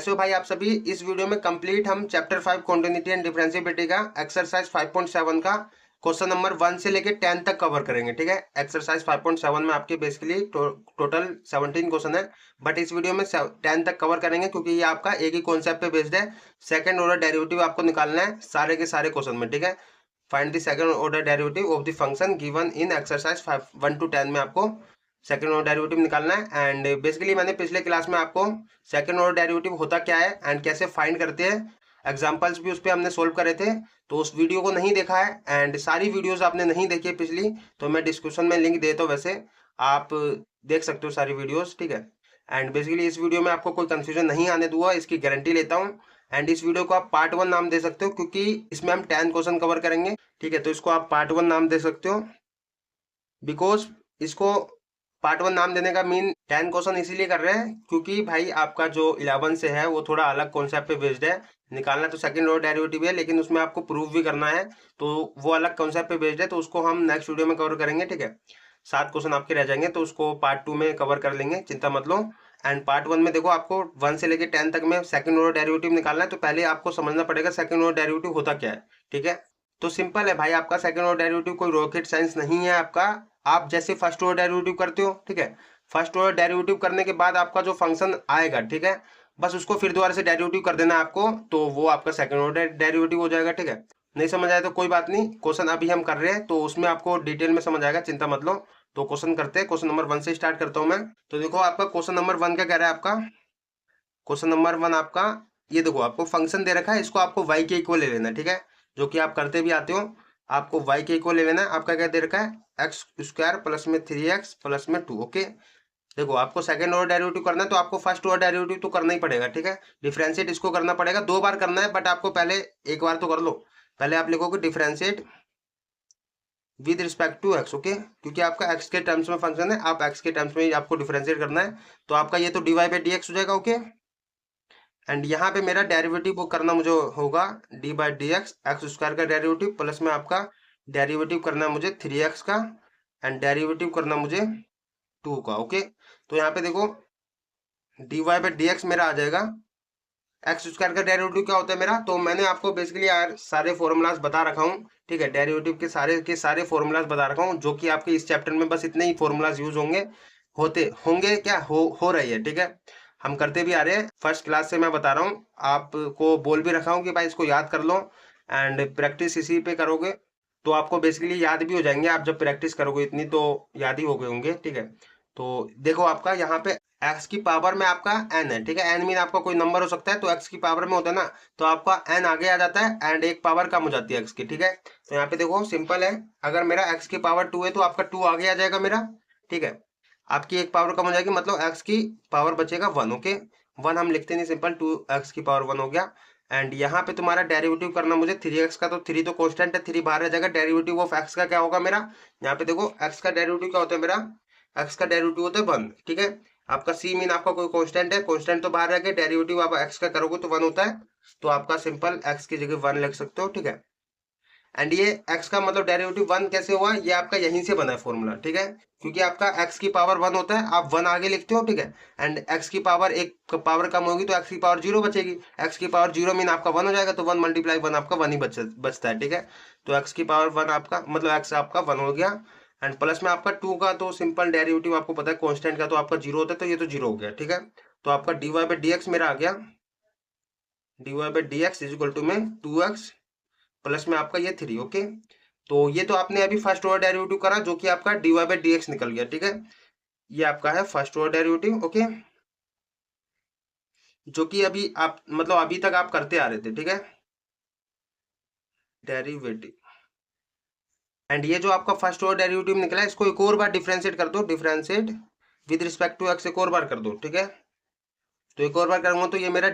कैसे हो भाई आप सभी। इस वीडियो में कंप्लीट हम चैप्टर 5 कॉन्टिन्यूटी एंड डिफरेंशिएबिलिटी का एक्सरसाइज 5.7 का क्वेश्चन नंबर 1 से लेके 10 तक कवर करेंगे। ठीक है, एक्सरसाइज 5.7 में आपके बेसिकली टोटल 17 क्वेश्चन है, बट इस वीडियो में 10 तक कवर करेंगे क्योंकि ये आपका एक ही कॉन्सेप्ट पे बेस्ड है। सेकंड ऑर्डर डेरिवेटिव आपको निकालना है सारे के सारे क्वेश्चन में। ठीक है, find the second order derivative of the function given in exercise 1 to 10 में आपको सेकंड ऑर्डर डेरिवेटिव निकालना है। एंड बेसिकली मैंने पिछले क्लास में आपको सेकंड ऑर्डर डेरिवेटिव होता क्या है एंड कैसे फाइंड करते हैं, एग्जांपल्स भी उस पर हमने सोल्व करे थे। तो उस वीडियो को नहीं देखा है एंड सारी वीडियोस आपने नहीं देखी है पिछली, तो मैं डिस्क्रिप्शन में लिंक देता हूँ, वैसे आप देख सकते हो सारी वीडियोस। ठीक है, एंड बेसिकली इस वीडियो में आपको कोई कंफ्यूजन नहीं आने दूंगा, इसकी गारंटी लेता हूँ। एंड इस वीडियो को आप पार्ट 1 नाम दे सकते हो क्योंकि इसमें हम 10 क्वेश्चन कवर करेंगे। ठीक है, तो इसको आप पार्ट 1 नाम दे सकते हो बिकॉज इसको पार्ट 1 नाम देने का मीन 10 क्वेश्चन इसीलिए कर रहे हैं क्योंकि भाई आपका जो 11 से है वो थोड़ा अलग कॉन्सेप्ट पे बेस्ड है। निकालना तो सेकंड ऑर्डर डेरिवेटिव है लेकिन उसमें आपको प्रूफ भी करना है, तो वो अलग कॉन्सेप्ट पे बेस्ड है, तो उसको हम नेक्स्ट वीडियो में कवर करेंगे। ठीक है, 7 क्वेश्चन आपके रह जाएंगे तो उसको पार्ट 2 में कवर कर लेंगे, चिंता मत लो। एंड पार्ट 1 में देखो आपको 1 से लेके 10 तक में सेकंड ऑर्डर डेरिवेटिव निकालना है, तो पहले आपको समझना पड़ेगा सेकंड ऑर्डर डेरिवेटिव होता क्या है। ठीक है, तो सिंपल है भाई, आपका सेकंड ऑर्डर डेरिवेटिव कोई रॉकेट साइंस नहीं है आपका। आप जैसे फर्स्ट ऑर्डर डेरिवेटिव करते हो, ठीक है, फर्स्ट ऑर्डर डेरिवेटिव करने के बाद आपका जो फंक्शन आएगा, ठीक है, बस उसको फिर दोबारा से डेरिवेटिव कर देना है आपको, तो वो आपका सेकंड ऑर्डर डेरिवेटिव हो जाएगा। ठीक है, नहीं समझ आया तो कोई बात नहीं, क्वेश्चन अभी हम कर रहे हैं तो उसमें आपको डिटेल में समझ आएगा, चिंता मत लो। तो क्वेश्चन करते हैं, क्वेश्चन नंबर 1 से स्टार्ट करता हूं मैं। तो देखो आपका क्वेश्चन नंबर 1 क्या कह रहा है आपका, क्वेश्चन नंबर 1 आपका ये देखो आपको फंक्शन दे रखा है, इसको आपको y के इक्वल ले लेना है। ठीक है, जो कि आप करते भी आते हो, आपको y के इक्वल ले लेना है। आपका क्या दे रखा है, एक्स स्क्वायर प्लस में 3x प्लस में 2। ओके, देखो आपको सेकंड ऑर्डर डेरिवेटिव करना है तो आपको फर्स्ट ऑर्डर डेरिवेटिव तो करना ही पड़ेगा। ठीक है, डिफरेंशिएट इसको करना पड़ेगा, 2 बार करना है, बट आपको पहले एक बार तो कर लो। पहले आप लिखोगे differentiate with respect to x. Okay, क्योंकि आपका एक्स के टर्म्स में फंक्शन है, आप एक्स के टर्म्स में ही आपको डिफरेंशिएट करना है, तो आपका ये तो dy बाई डी एक्स हो जाएगा। ओके, एंड यहाँ पे मेरा डेरिवेटिव वो करना मुझे होगा d by D x, x square का डेरिवेटिव प्लस में आपका डेरिवेटिव करना है मुझे 3x का, एंड डेरिवेटिव करना मुझे 2 का। ओके, तो यहाँ पे देखो d Y by D x मेरा आ जाएगा, एक्स स्क्वायर का डेरिवेटिव क्या होता है मेरा, तो मैंने आपको बेसिकली यार सारे फॉर्मूलाज बता रखा हूँ। ठीक है, डेरिवेटिव के सारे फॉर्मूलाज बता रखा हूँ, जो कि आपके इस चैप्टर में बस इतने ही फॉर्मूलाज यूज होंगे, होते होंगे क्या हो रही है। ठीक है, हम करते भी आ रहे हैं, फर्स्ट क्लास से मैं बता रहा हूँ, आपको बोल भी रखा हूँ कि भाई इसको याद कर लो, एंड प्रैक्टिस इसी पे करोगे तो आपको बेसिकली याद भी हो जाएंगे। आप जब प्रैक्टिस करोगे इतनी तो याद ही हो गए होंगे। ठीक है, तो देखो आपका यहाँ पे x की पावर में आपका n है। ठीक है, n मीन आपका कोई नंबर हो सकता है, तो x की पावर में होता है ना, तो आपका n आगे आ जाता है एंड एक पावर कम हो जाती है x की। ठीक है, तो यहाँ पे देखो सिंपल है, अगर मेरा x की पावर 2 है तो आपका 2 आगे आ जाएगा मेरा। ठीक है, आपकी एक पावर कम हो जाएगी, मतलब x की पावर बचेगा 1। ओके, 1 हम लिखते नहीं, सिंपल 2x की पावर 1 हो गया। एंड यहाँ पे तुम्हारा डेरिवेटिव करना मुझे 3x का, तो 3 तो कांस्टेंट है, 3 बाहर आ जाएगा। डेरिवेटिव ऑफ x का क्या होगा मेरा, यहाँ पे देखो x का डेरिवेटिव क्या होता है मेरा, x का डेरिवेटिव होता है 1। ठीक है, आपका c मीन आपका कोई कांस्टेंट है, कांस्टेंट तो बाहर रह गया, डेरिवेटिव आप x का करोगे तो 1 होता है, तो आपका सिंपल x की जगह 1 लिख सकते हो। ठीक है, एंड ये x का मतलब डेरिवेटिव 1 कैसे हुआ, ये आपका यहीं से बना है फॉर्मूला। ठीक है, क्योंकि आपका x की पावर 1 होता है, आप 1 आगे लिखते हो। ठीक है, एंड x की पावर एक पावर कम होगी तो x की पावर 0 बचेगी, x की पावर 0 मीन आपका 1 हो जाएगा, तो 1 मल्टीप्लाई 1 आपका 1 ही बचता है। ठीक है, तो x की पावर 1 आपका मतलब x आपका 1 हो गया, एंड प्लस में आपका 2 का, तो सिंपल डेरिवेटिव आपको पता है कांस्टेंट का तो आपका 0 होता है, तो ये तो 0 हो गया। ठीक है, तो आपका dy बाई डी एक्स मेरा आ गया, dy by D x is equal to में 2x प्लस में आपका ये 3। ओके, तो ये तो आपने अभी फर्स्ट ऑर्डर डेरिवेटिव करा, जो कि आपका dy बाई डी एक्स निकल गया। ठीक है, ये आपका है फर्स्ट ऑर्डर डेरिवेटिव। ओके, जो कि अभी आप मतलब अभी तक आप करते आ रहे थे। ठीक है, डेरिवेटिव, एंड ये जो आपका फर्स्ट ऑर्डर डेरिवेटिव निकला है, इसको एक और बार डिफरेंशिएट कर दो, differentiate with respect to x एक और बार कर दो। ठीक है, तो एक और बार करूंगा तो ये मेरा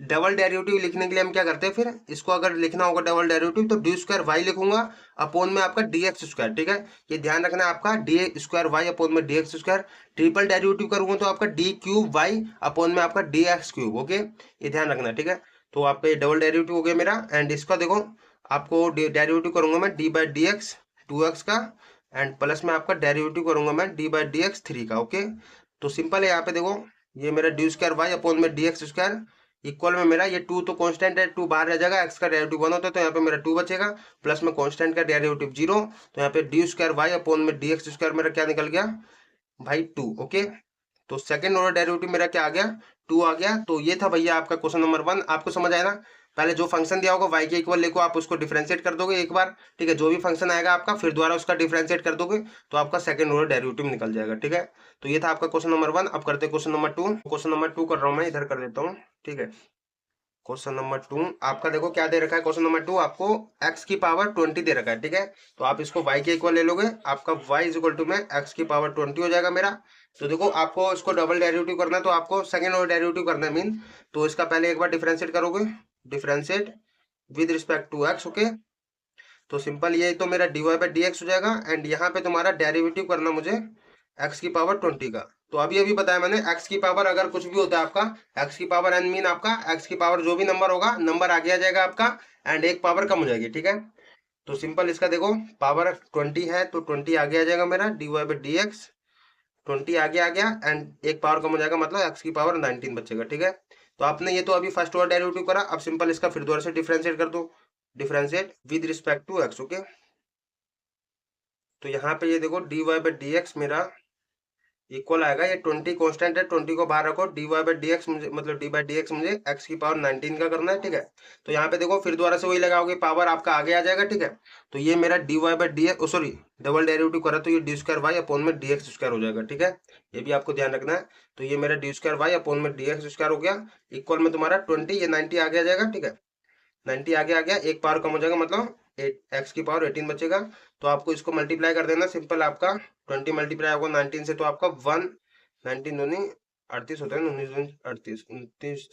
डबल डेरिवेटिव लिखने के लिए हम क्या करते हैं, फिर इसको अगर लिखना होगा डबल डेरिवेटिव तो डी स्क्वायर वाई लिखूंगा अपॉन में आपका डी एक्स स्क्वायर। ठीक है, ये ध्यान रखना है, आपका डी स्क्वायर वाई अपॉन में d x square. Triple derivative करूंगा तो आपका डी क्यूब वाई अपॉन में आपका डी एक्स क्यूब। ओके, ये ध्यान रखना। ठीक है, तो आपका ये डबल डेरिवेटिव हो गया मेरा, एंड इसका देखो आपको डेरिवेटिव करूंगा मैं D by D x 2x का, एंड प्लस में आपका डेरिवेटिव करूंगा मैं डी बाई डी एक्स 3 का। ओके, तो सिंपल है, यहाँ पे देखो ये मेरा डी स्क्वायर वाई अपॉन में डी एक्स स्क्वायर, इक्वल में मेरा ये 2 तो कांस्टेंट है, 2 बाहर रह जाएगा, x का डेरिवेटिव 1 होता है तो यहाँ पे मेरा 2 बचेगा, प्लस में कांस्टेंट का डेरिवेटिव 0, तो यहाँ पे डी स्क्वायर वाई अपॉन में डी एक्स स्क्वायर मेरा क्या निकल गया भाई 2। ओके, तो सेकंड ऑर्डर डेरिवेटिव मेरा क्या आ गया 2 आ गया। तो ये था भैया आपका क्वेश्चन नंबर 1। आपको समझ आया ना? पहले जो फंक्शन दिया होगा y के इक्वल लिखो, आप उसको डिफरेंशिएट कर दोगे एक बार, ठीक है, जो भी फंक्शन आएगा आपका फिर दोबारा उसका डिफरेंशिएट कर दोगे तो आपका सेकंड ऑर्डर डेरिवेटिव निकल जाएगा, ठीक है। तो ये था आपका क्वेश्चन नंबर 1। अब करते हैं क्वेश्चन नंबर 2। क्वेश्चन नंबर 2 कर रहा हूँ मैं, इधर कर देता हूँ, ठीक है। क्वेश्चन नंबर 2 आपका देखो क्या दे रखा है। क्वेश्चन नंबर 2 आपको x की पावर 20 दे रखा है, ठीक है। तो आप इसको y के इक्वल ले लोगे, आपका y इज इक्वल टू में x की पावर 20 हो जाएगा मेरा। तो देखो आपको इसको डबल डेरिवेटिव करना है, तो आपको सेकंड ऑर्डर डेरिवेटिव करना है मीन, तो इसका पहले एक बार डिफरेंशिएट करोगे, differentiate with respect to x। Okay, तो सिंपल ये तो मेरा dy बाई डी एक्स हो जाएगा, एंड यहाँ पे तुम्हारा डेरिवेटिव करना मुझे x की पावर 20 का। तो अभी अभी बताया मैंने, x की पावर अगर कुछ भी होता है आपका, x की पावर n मीन आपका x की पावर जो भी नंबर होगा, नंबर आगे आ जाएगा आपका, एंड एक पावर कम हो जाएगी, ठीक है। तो सिंपल इसका देखो पावर 20 है तो 20 आगे आ जाएगा मेरा dy बाई डी एक्स, 20 आगे आ गया, एंड एक पावर कम हो जाएगा, मतलब x की पावर 19 बचेगा, ठीक है। तो आपने ये तो अभी फर्स्ट ऑर्डर डेरिवेटिव करा, अब सिंपल इसका फिर दोबारा से डिफरेंशिएट कर दो, differentiate with respect to x। Okay, तो यहाँ पे ये देखो dy बाई डी एक्स मेरा इक्वल आएगा, ये 20 कांस्टेंट है, 20 को बाहर रखो, dy बाई डी एक्स मुझे, मतलब डी बाई डी एक्स मुझे x की पावर 19 का करना है, ठीक है। तो यहाँ पे देखो फिर दोबारा से वही लगाओगे, पावर आपका आगे आ जाएगा, ठीक है। तो ये मेरा dy by D x, sorry double derivative करा तो ये डी स्क्वायर वाई अपॉन में डी एक्स स्क्वायर हो जाएगा, ठीक है। ये भी आपको ध्यान रखना है। तो ये मेरा डी स्क्वायर वाई अपॉन में डी एक्स स्क्वायर हो गया, इक्वल में तुम्हारा 20, ये 90 आगे आ जाएगा, ठीक है। 90 आगे आ गया, एक पावर कम हो जाएगा, मतलब एक्स की पावर 18 बचेगा। तो आपको इसको मल्टीप्लाई कर देना सिंपल, आपका 20 मल्टीप्लाई होगा 19 से, तो आपका 1 19 दूनी 38 होता है, 19 दूनी 38, 29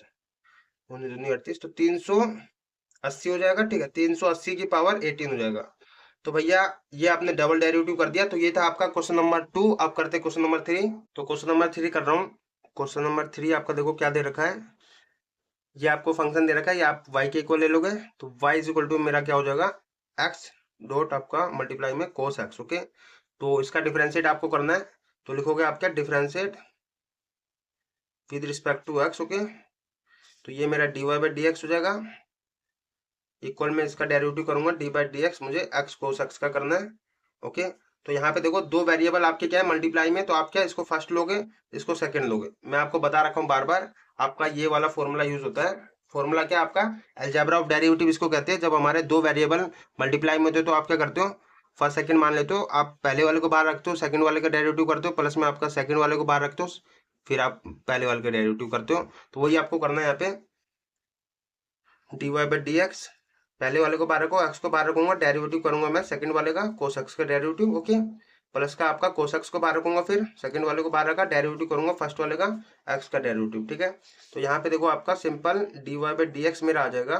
19 दूनी 38, तो 380 हो जाएगा, ठीक है। 380 की पावर 18 हो जाएगा। तो भैया ये आपने डबल डेरिवेटिव कर दिया। तो ये था आपका क्वेश्चन नंबर 2। अब करते क्वेश्चन नंबर 3। तो क्वेश्चन नंबर 3 कर रहा हूँ। क्वेश्चन नंबर 3 आपका देखो क्या दे रखा है, ये आपको फंक्शन दे रखा है, ये आप y के इक्वल ले लोगे, तो y इज इक्वल टू मेरा क्या हो जाएगा x डॉट आपका मल्टीप्लाई में cos x। ओके, तो इसका डिफरेंशिएट आपको करना है, तो लिखोगे आप क्या differentiate with respect to x। Okay, तो ये मेरा dy बाई डी एक्स हो जाएगा, इक्वल में इसका डेरिवेटिव करूंगा डी बाई डी एक्स, मुझे x cos x का करना है। ओके, तो यहाँ पे देखो दो वेरिएबल आपके क्या है मल्टीप्लाई में, तो आप क्या इसको फर्स्ट लोगे, इसको सेकंड लोगे। मैं आपको बता रखा हूँ बार बार, आपका ये वाला फॉर्मूला यूज होता है। फॉर्मूला क्या आपका अलजेब्रा ऑफ डेरिवेटिव इसको कहते हैं। जब हमारे दो वेरिएबल मल्टीप्लाई में होते हो तो आप क्या करते हो, फर्स्ट सेकंड मान लेते हो, आप पहले वाले को बाहर रखते हो, सेकंड वाले का डेरिवेटिव करते हो, प्लस में आपका सेकंड वाले को बाहर रखते हो, फिर आप पहले वाले का डेरिवेटिव करते हो। तो वही आपको करना है यहाँ पे, d Y by D x, पहले वाले को बाहर रखो, एक्स को बाहर रखूंगा, डेरिवेटिव करूंगा मैं सेकंड वाले का कोस एक्स का डेरिवेटिव। ओके, प्लस का आपका कोस एक्स को बाहर रखूंगा, फिर सेकंड वाले को बाहर रखा, डेरिवेटिव करूंगा फर्स्ट वाले का एक्स का डेरिवेटिव, ठीक है। तो यहाँ पे देखो आपका simple d Y by D x मेरा आ जाएगा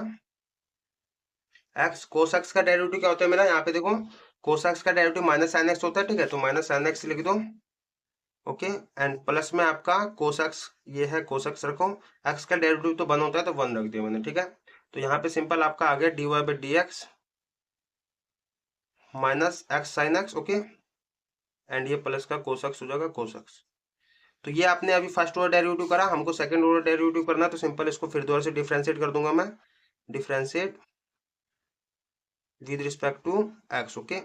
एक्स। कोस एक्स का डेरिवेटिव क्या होता है मेरा, यहाँ पे देखो कोस एक्स का डेरिवेटिव माइनस साइन एक्स होता है, ठीक है। तो माइनस साइन एक्स लिख दो, ओके, एंड प्लस में आपका कोस एक्स, ये है कोस एक्स रखो, एक्स का डेरिवेटिव तो 1 होता है तो 1 रख दिया मैंने, ठीक है। तो यहाँ पे सिंपल आपका आ गया d Y by D x minus x sine x. Okay, and ये प्लस का कोस एक्स हो जाएगा कोस एक्स। तो ये आपने अभी फर्स्ट ऑर्डर डेरिवेटिव करा, हमको सेकंड ऑर्डर डेरिवेटिव करना है, तो सिंपल इसको फिर दोबारा से डिफरेंशिएट कर दूंगा मैं, differentiate with respect to x. Okay,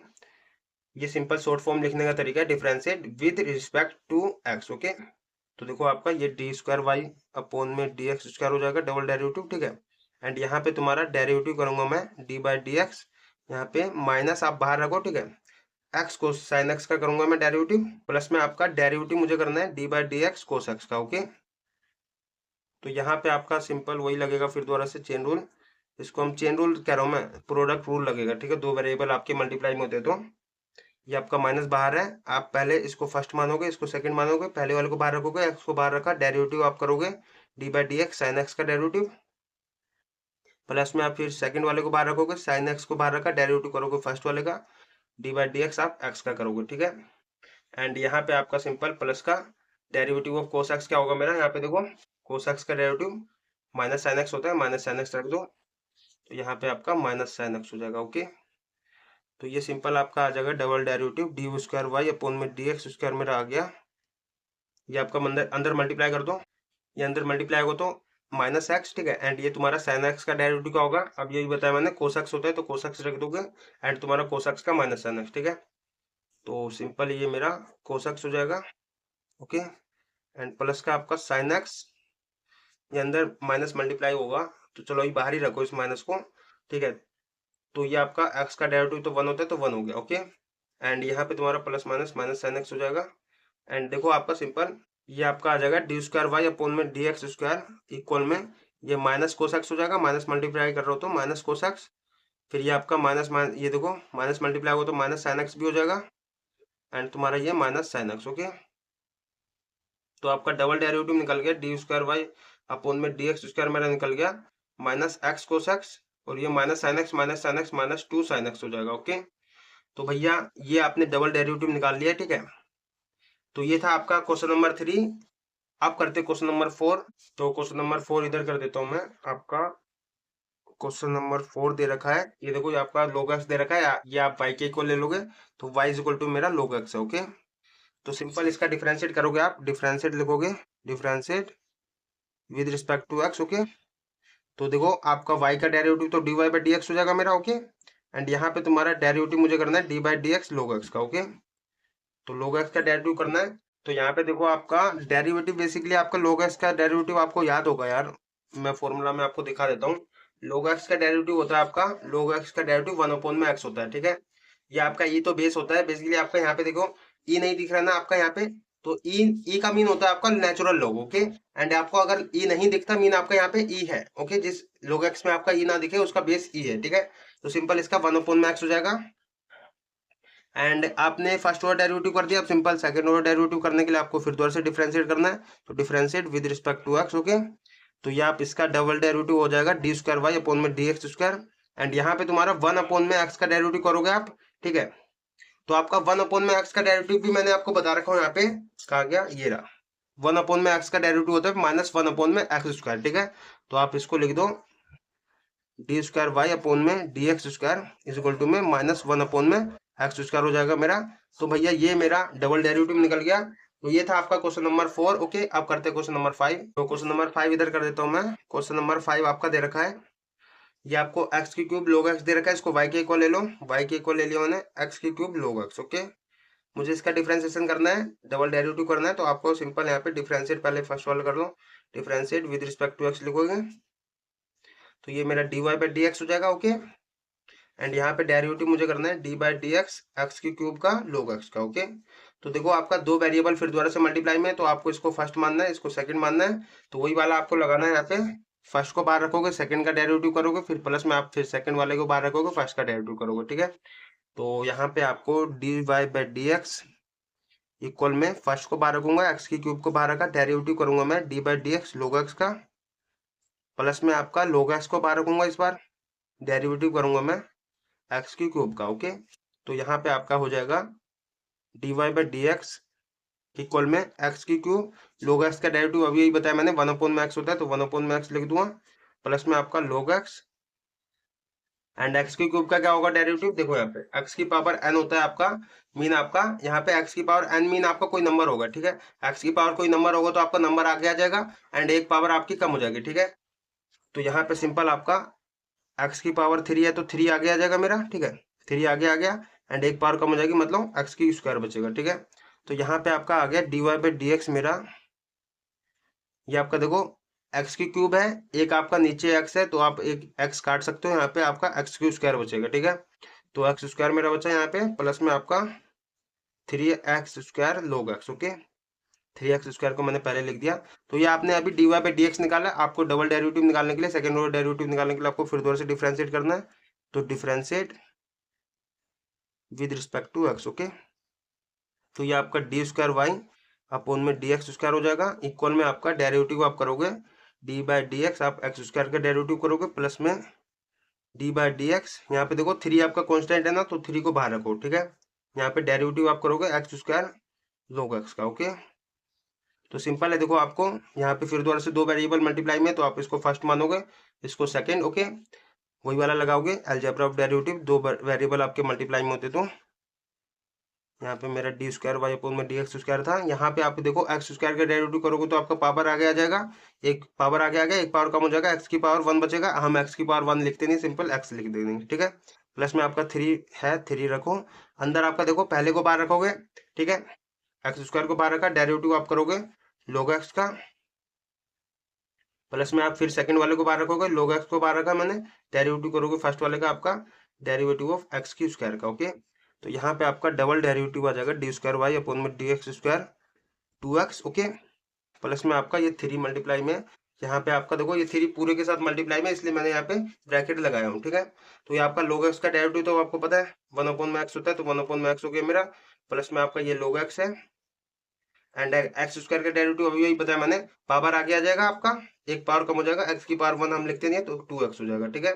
ये सिंपल शॉर्ट फॉर्म लिखने का तरीका है, differentiate with respect to x. Okay, तो देखो आपका ये डी स्क्वायर वाई अपॉन में डी एक्स स्क्वायर हो जाएगा डबल डेरिवेटिव, ठीक है। एंड यहाँ पे तुम्हारा डेरिवेटिव करूंगा मैं डी बाई डी एक्स, यहाँ पे माइनस आप बाहर रखो, ठीक है, एक्स को साइन एक्स का करूंगा मैं डेरिवेटिव, प्लस में आपका डेरिवेटिव मुझे करना है D by D x cos x का। ओके, तो यहाँ पे आपका सिंपल वही लगेगा, फिर दोबारा से चेन रूल, इसको हम चेन रूल कह रहा हूँ मैं, प्रोडक्ट रूल लगेगा, ठीक है। दो वेरिएबल आपके मल्टीप्लाई में होते हैं, तो ये आपका माइनस बाहर है, आप पहले इसको फर्स्ट मानोगे, इसको सेकंड मानोगे, पहले वाले को बाहर रखोगे, एक्स को बाहर रखा, डेरिवेटिव आप करोगे d by D x sine x का डेरिवेटिव, प्लस में आप फिर सेकंड वाले को बाहर रखोगे, साइन एक्स को बाहर रखा, डेरिवेटिव करोगे फर्स्ट वाले का, डी बाई डी एक्स आप एक्स का करोगे, ठीक है। एंड यहाँ पे आपका सिंपल प्लस का डेरिवेटिव ऑफ कोस एक्स क्या होगा मेरा, यहाँ पे देखो कोस एक्स का डेरिवेटिव माइनस साइन एक्स होता है, माइनस साइन एक्स रख दो, तो यहाँ पे आपका माइनस साइन एक्स हो जाएगा। ओके, तो ये सिंपल आपका आ जाएगा double derivative d square y upon में डी एक्स स्क्वायर मेरा आ गया। ये आपका अंदर मल्टीप्लाई कर दो, ये अंदर मल्टीप्लाई होगा तो माइनस एक्स, ठीक है। एंड ये तुम्हारा साइन एक्स का डेरिवेटिव क्या होगा, अब यही बताया मैंने, कोस एक्स होता है तो कोस एक्स रख दोगे, एंड तुम्हारा कोस एक्स का माइनस साइन एक्स, ठीक है। तो सिंपल ये मेरा कोस एक्स हो जाएगा, ओके। एंड प्लस का आपका साइन एक्स, ये अंदर माइनस मल्टीप्लाई होगा, तो चलो ये बाहर ही रखो इस माइनस को, ठीक है। तो ये आपका एक्स का डेरिवेटिव तो वन होता है तो वन हो गया, ओके। एंड यहाँ पे तुम्हारा plus minus minus sine x हो जाएगा। एंड देखो आपका सिंपल ये आपका आ जाएगा डी स्क्वायर वाई अपोन में डी एक्स स्क्वायर इक्वल में ये माइनस कोस एक्स हो जाएगा, माइनस मल्टीप्लाई कर रहे हो तो माइनस कोस एक्स, फिर ये आपका माइनस ये देखो माइनस मल्टीप्लाई हो तो माइनस साइन एक्स भी हो जाएगा, एंड तुम्हारा ये माइनस साइन एक्स, ओके। तो आपका डबल डेरिवेटिव निकल गया डी स्क्वायर वाई अपोन में डी एक्स स्क्वायर मेरा निकल गया माइनस एक्स कोस एक्स, और ये minus sine x minus sine x minus two sine x हो जाएगा, ओके। तो भैया ये आपने डबल डेरिवेटिव निकाल लिया, ठीक है। तो ये था आपका क्वेश्चन नंबर 3। अब करते क्वेश्चन नंबर 4। तो क्वेश्चन नंबर 4 इधर कर देता हूं मैं। आपका क्वेश्चन नंबर 4 दे रखा है, ये देखो ये आपका log x दे रखा है, ये आप y के इक्वल ले लोगे तो y इज इक्वल टू मेरा log x है, ओके। तो सिंपल इसका डिफरेंशिएट करोगे, आप डिफरेंशिएट लिखोगे, differentiate with respect to x, okay. तो देखो आपका y का डेरिवेटिव तो dy बाई डी एक्स हो जाएगा मेरा, ओके। एंड यहाँ पे तुम्हारा डेरिवेटिव मुझे करना है D by D x log x का, ओके। तो log x का डेरिवेटिव करना है, तो यहाँ पे देखो आपका डेरिवेटिव बेसिकली आपका log x का डेरिवेटिव आपको याद होगा यार, मैं फॉर्मूला में आपको दिखा देता हूँ। log x का डेरिवेटिव होता है आपका, log x का डेरिवेटिव 1 में x होता है, ठीक है। ये आपका e तो बेस होता है बेसिकली, आपका यहाँ पे देखो e नहीं दिख रहा ना आपका यहाँ पे, तो e का मीन होता है आपका नेचुरल log, ओके। एंड आपको अगर e नहीं दिखता मीन आपका यहाँ पे e है, ओके। जिस log x में आपका e ना दिखे उसका बेस e है, ठीक है। तो सिंपल इसका 1 में x हो जाएगा। एंड आपने फर्स्ट ऑर्डर डेरिवेटिव कर दिया, अब सिंपल सेकंड ऑर्डर डेरिवेटिव करने के लिए आपको फिर दोबारा से डिफरेंशिएट करना है, तो differentiate with respect to x, okay. तो ये आप इसका डबल डेरिवेटिव हो जाएगा डी स्क्वायर वाई अपोन में डी एक्स स्क्वायर, एंड यहाँ पे तुम्हारा 1 में एक्स का डेरिवेटिव करोगे आप, ठीक है। तो आपका 1 में एक्स का डेरिवेटिव भी मैंने आपको बता रखा हूँ यहाँ पे, कहा गया ये रहा, 1 में एक्स का डेरिवेटिव होता है माइनस 1 में एक्स स्क्वायर, ठीक है। तो आप इसको लिख दो डी स्क्वायर वाई अपोन में d x square is equal to में माइनस 1 में एक्स स्क्वायर हो जाएगा मेरा। तो भैया ये मेरा डबल डेरिवेटिव निकल गया। तो ये था आपका क्वेश्चन नंबर 4, ओके। अब करते हैं क्वेश्चन नंबर 5। तो क्वेश्चन नंबर 5 इधर कर देता हूँ मैं। क्वेश्चन नंबर 5 आपका दे रखा है, ये आपको एक्स की क्यूब log x दे रखा है, इसको y के इक्वल ले लो, y के इक्वल ले लिया मैंने, एक्स की क्यूब log x, ओके। मुझे इसका डिफरेंशिएशन करना है, डबल डेरिवेटिव करना है, तो आपको सिंपल यहाँ पे डिफरेंशिएट पहले फर्स्ट वाला कर लो, differentiate with respect to x लिखोगे, तो ये मेरा D Y by D x हो जाएगा, ओके। एंड यहाँ पे डेरिवेटिव मुझे करना है D by D x x की क्यूब का log x का, ओके। तो देखो आपका दो वेरिएबल फिर दोबारा से मल्टीप्लाई में, तो आपको इसको फर्स्ट मानना है, इसको सेकंड मानना है, तो वही वाला आपको लगाना है यहाँ पे। फर्स्ट को बाहर रखोगे, सेकंड का डेरिवेटिव करोगे, फिर प्लस में आप फिर सेकंड वाले को बाहर रखोगे, फर्स्ट का डेरिवेटिव करोगे, ठीक है। तो यहाँ पे आपको d Y by D x equal में फर्स्ट को बाहर रखूंगा, एक्स की क्यूब को बाहर रखा, डेरिवेटिव करूंगा मैं D by D x log x का, प्लस में आपका log x को बाहर रखूंगा, इस बार डेरिवेटिव करूंगा मैं एक्स की क्यूब का, ओके। तो यहाँ पे आपका हो जाएगा d Y by D x equal में एक्स की क्यूब log x का डेरिवेटिव अभी यही बताया मैंने, 1 में x होता है तो 1 में x लिख दूंगा, प्लस में आपका log x एंड एक्स की क्यूब का क्या होगा डेरिवेटिव, देखो यहाँ पे एक्स की पावर n होता है आपका, मीन आपका यहाँ पे एक्स की पावर n मीन आपका कोई नंबर होगा, ठीक है। एक्स की पावर कोई नंबर होगा तो आपका नंबर आगे आ जाएगा, एंड एक पावर आपकी कम हो जाएगी, ठीक है। तो यहाँ पे सिंपल आपका एक्स की पावर 3 है तो 3 आगे आ जाएगा मेरा, ठीक है। 3 आगे आ गया, एंड एक पावर कम हो जाएगी, मतलब एक्स की स्क्वायर बचेगा, ठीक है। तो यहाँ पे आपका आ गया d Y by D x मेरा, ये आपका देखो एक्स की क्यूब है, एक आपका नीचे एक्स है, तो आप एक एक्स काट सकते हो, यहाँ पे आपका एक्स की स्क्वायर बचेगा, ठीक है। तो एक्स स्क्वायर मेरा बचा यहाँ पे, प्लस में आपका 3x square log x, okay. 3x square को मैंने पहले लिख दिया। तो ये आपने अभी d Y by D x निकाला, आपको डबल डेरिवेटिव निकालने के लिए, सेकंड ऑर्डर डेरिवेटिव निकालने के लिए आपको फिर दोबारा से डिफरेंशिएट करना है, तो differentiate with respect to x, okay. तो ये आपका डी स्क्वायर वाई अपोन में डी एक्स स्क्वायर हो जाएगा, इक्वल में आपका डेरिवेटिव आप करोगे डी बाई डी एक्स, आप एक्स स्क्वायर का डेरिवेटिव करोगे, प्लस में डी बाई डी एक्स, यहाँ पे देखो 3 आपका कॉन्स्टेंट है ना, तो 3 को बाहर रखो, ठीक है। यहाँ पे डेरिवेटिव आप करोगे एक्स स्क्वायर log x का, ओके। तो सिंपल है, देखो आपको यहाँ पे फिर दोबारा से दो वेरिएबल मल्टीप्लाई में, तो आप इसको फर्स्ट मानोगे, इसको सेकंड, ओके। वही वाला लगाओगे अलजेब्रा ऑफ डेरिवेटिव, दो वेरिएबल आपके मल्टीप्लाई में होते तो यहाँ पे मेरा डी स्क्वायर वाई अपोन में डी एक्स स्क्वायर था। यहाँ पे आप देखो एक्स स्क्वायर का डेरिवेटिव करोगे तो आपका पावर आगे आ जाएगा, एक पावर आगे आ गया, एक पावर कम हो जाएगा, एक्स की पावर 1 बचेगा। हम एक्स की पावर 1 लिखते नहीं, सिंपल एक्स लिख देंगे, ठीक है। प्लस में आपका 3 है, 3 रखो। अंदर आपका देखो पहले को बाहर रखोगे, ठीक है, एक्स स्क्वायर को बाहर रखा, डेरिवेटिव आप करोगे log एक्स का, प्लस में आप फिर सेकंड वाले को बाहर रखोगे, log एक्स को बाहर रखा मैंने, डेरिवेटिव करोगे फर्स्ट वाले का आपका डेरिवेटिव ऑफ एक्स की स्क्वायर का, ओके। तो यहाँ पे आपका डबल डेरिवेटिव आ जाएगा डी स्क्वायर वाई अपोन में d x square 2x, okay. Plus में आपका ये 3 मल्टीप्लाई में, यहाँ पे आपका देखो ये 3 पूरे के साथ मल्टीप्लाई में, इसलिए मैंने यहाँ पे ब्रैकेट लगाया हूँ, ठीक है। तो ये आपका log x का डेरिवेटिव तो आपको पता है 1 अपॉन में x होता है, तो 1 अपॉन में x हो गया मेरा। प्लस में आपका ये log x है, एंड एक्स स्क्वायर का डेरिवेटिव अभी वही बताया मैंने, पावर आगे आ जाएगा आपका, एक पावर कम हो जाएगा, एक्स की पावर 1 हम लिखते नहीं है तो 2x हो जाएगा, ठीक है।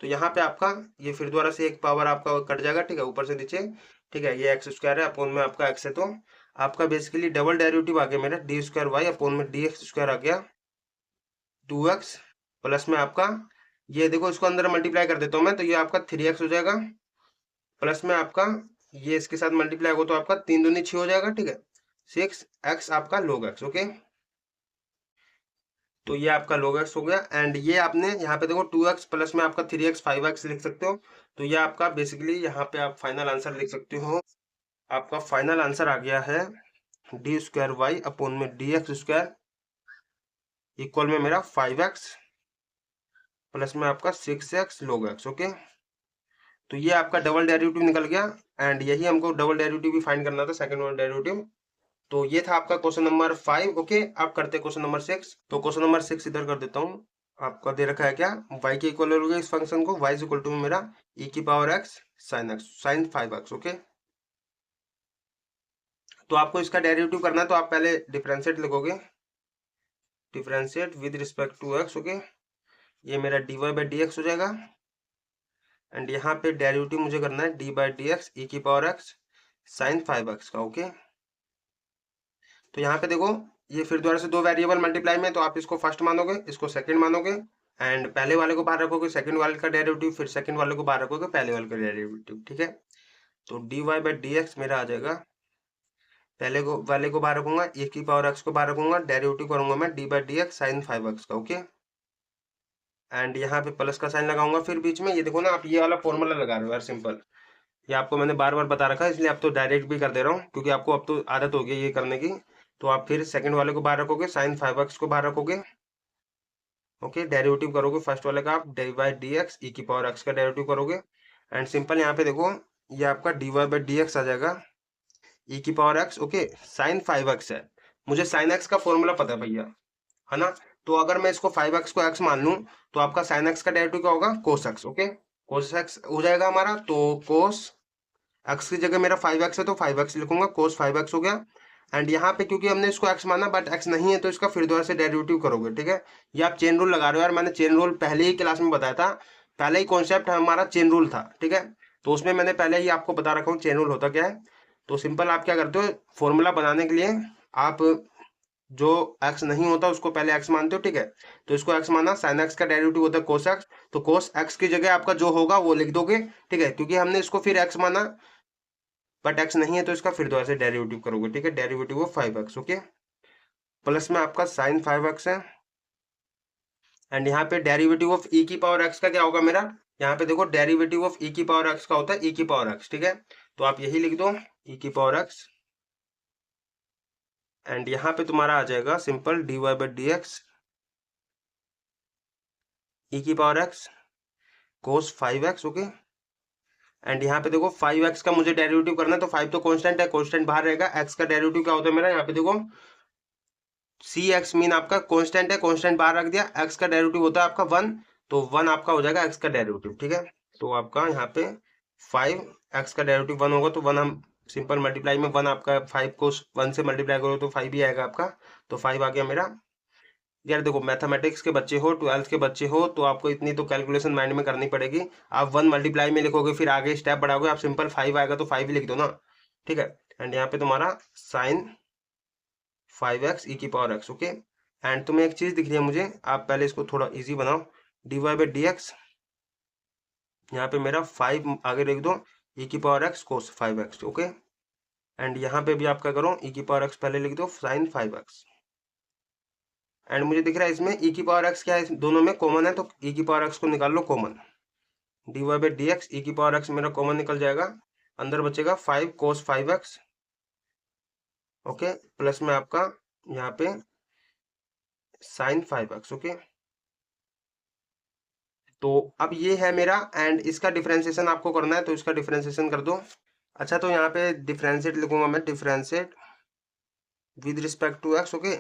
तो यहाँ पे आपका ये फिर दोबारा से एक पावर आपका कट जाएगा, ठीक है, ऊपर से नीचे, ठीक है। ये एक्स स्क्वायर है, अपोन में आपका एक्स है, तो आपका बेसिकली डबल डेरिवेटिव आ गया मेरा डी स्क्वायर वाई अपोन में डी एक्स स्क्वायर आ गया 2x। प्लस में आपका ये देखो इसको अंदर मल्टीप्लाई कर देता हूँ मैं, तो ये आपका 3x हो जाएगा। प्लस में आपका ये इसके साथ मल्टीप्लाई हो तो आपका 3 दूनी 6 हो जाएगा, ठीक है। 6x आपका log x, ओके। तो ये आपका log x हो गया, एंड ये आपने यहाँ पे देखो 2x प्लस में आपका 3x 5x लिख सकते हो। तो ये आपका बेसिकली यहाँ पे आप फाइनल आंसर लिख सकते हो। आपका फाइनल आंसर आ गया है डी स्क्वायर वाई अपोन में डी एक्स स्क्वायर इक्वल में मेरा 5x प्लस में आपका 6x log x, ओके। तो ये आपका डबल डेरिवेटिव निकल गया, एंड यही हमको डबल डेरिवेटिव भी फाइंड करना था, सेकंड वाला डेरिवेटिव। तो ये था आपका क्वेश्चन नंबर 5, ओके। आप करते क्वेश्चन नंबर 6। तो क्वेश्चन नंबर 6 इधर कर देता हूँ। आपका दे रखा है क्या, y के इक्वल हो गया इस फंक्शन को, y इज इक्वल टू मेरा e की power x sin 5x, okay. तो आपको इसका डेरिवेटिव करना है, तो आप पहले डिफरेंशिएट लिखोगे, differentiate with respect to x, okay. ये मेरा dy बाई डी एक्स हो जाएगा, एंड यहाँ पे डेरिवेटिव मुझे करना है d बाई डी एक्स ई की पावर x sin 5x का, ओके। तो यहाँ पे देखो ये फिर दोबारा से दो वेरिएबल मल्टीप्लाई में, तो आप इसको फर्स्ट मानोगे, इसको सेकंड मानोगे, एंड पहले वाले को बाहर रखोगे सेकंड वाले का डेरिवेटिव, फिर सेकंड वाले को बाहर रखोगे पहले वाले का डेरिवेटिव, ठीक है। तो dy बाई डी एक्स मेरा आ जाएगा, पहले को वाले को बाहर रखूंगा, e की पावर x को बाहर रखूंगा, डेरिवेटिव करूंगा मैं d by D x sine 5x का, ओके। एंड यहाँ पे प्लस का साइन लगाऊंगा फिर बीच में, ये देखो ना आप ये वाला फॉर्मूला लगा रहे हो यार, सिंपल। ये आपको मैंने बार बार बता रखा है, इसलिए अब तो डायरेक्ट भी कर दे रहा हूँ, क्योंकि आपको अब तो आदत हो गई ये करने की। तो आप फिर सेकंड वाले को बाहर रखोगे, साइन 5x को बाहर रखोगे, ओके। डेरिवेटिव करोगे फर्स्ट वाले का आप डी बाई डी एक्स ई की पावर x का डेरिवेटिव करोगे, एंड सिंपल यहाँ पे देखो ये आपका D Y by D X आ जाएगा ई की power x, okay. Sign 5x है, मुझे साइन x का फॉर्मूला पता है भैया, है ना। तो अगर मैं इसको 5x को x मान लूं, तो आपका साइन x का डेरिवेटिव क्या होगा, कोस x, ओके। कोस x हो जाएगा हमारा, तो कोस x की जगह मेरा 5x है तो 5x लिखूंगा, कोस 5x हो गया। एंड यहाँ पे क्योंकि हमने इसको x माना बट x नहीं है, तो इसका फिर दोबारा से डेरिवेटिव करोगे, ठीक है। ये आप चेन रूल लगा रहे हो यार, मैंने चेन रूल पहले ही क्लास में बताया था, पहले ही कॉन्सेप्ट हमारा चेन रूल था, ठीक है। तो उसमें मैंने पहले ही आपको बता रखा हूँ चेन रूल होता क्या है। तो सिंपल आप क्या करते हो, फॉर्मूला बनाने के लिए आप जो x नहीं होता उसको पहले x मानते हो, ठीक है। तो इसको x माना, साइन x का डेरिवेटिव होता है कोस x, तो कोस x की जगह आपका जो होगा वो लिख दोगे, ठीक है, क्योंकि हमने इसको फिर x माना बट x नहीं है, तो इसका फिर दोबारा से डेरिवेटिव करोगे, ठीक है, derivative of 5x, okay. Plus में आपका साइन 5x है, एंड यहाँ पे डेरिवेटिव ऑफ e की पावर x का क्या होगा मेरा, यहाँ पे देखो डेरिवेटिव ऑफ e की पावर x का होता है e की पावर x, ठीक है। तो आप यही लिख दो e की पावर x, एंड यहाँ पे तुम्हारा आ जाएगा simple dy by D x ई की power x cos 5x, okay. And यहाँ पे देखो 5x का मुझे डेरिवेटिव करना है, तो 5 तो कांस्टेंट है, कांस्टेंट बाहर रहेगा, x का डेरिवेटिव क्या होता है मेरा, यहाँ पे देखो cx मीन आपका कांस्टेंट है, कांस्टेंट बाहर रख दिया, x का डेरिवेटिव होता है आपका 1, तो 1 आपका हो जाएगा x का डेरिवेटिव, ठीक है। तो आपका यहाँ पे 5 x का डेरिवेटिव 1 होगा, तो 1 हम सिंपल मल्टीप्लाई में 1 आपका 5 को 1 से मल्टीप्लाई करो तो 5 ही आएगा आपका, तो 5 आ गया मेरा। यार देखो मैथमेटिक्स के बच्चे हो, 12th के बच्चे हो, तो आपको इतनी तो कैलकुलेशन माइंड में करनी पड़ेगी। आप 1 मल्टीप्लाई में लिखोगे फिर आगे स्टेप बढ़ाओगे, आप सिंपल 5 आएगा तो 5 ही लिख दो ना, ठीक है। एंड यहाँ पे तुम्हारा साइन 5x ई की पावर x, ओके। एंड तुम्हें एक चीज दिख रही है मुझे, आप पहले इसको थोड़ा इजी बनाओ, dy बाई डी एक्स, यहाँ पे मेरा 5 आगे लिख दो ई की power x cos 5x, okay. And यहाँ पे भी आप क्या करो, ई की पावर एक्स पहले लिख दो साइन 5x। एंड मुझे दिख रहा है इसमें ई की पावर एक्स क्या है, दोनों में कॉमन है, तो ई की पावर एक्स को निकाल लो common. D Y by D x, ई की पावर एक्स मेरा कॉमन निकल जाएगा, अंदर बचेगा 5 cos 5x। ओके, प्लस में आपका यहाँ पे साइन 5x। ओके, तो अब ये है मेरा, एंड इसका डिफरेंशिएशन आपको करना है, तो इसका डिफरेंशिएशन कर दो। अच्छा, तो यहाँ पे डिफरेंशिएट लिखूंगा मैं, differentiate with respect to x. Okay,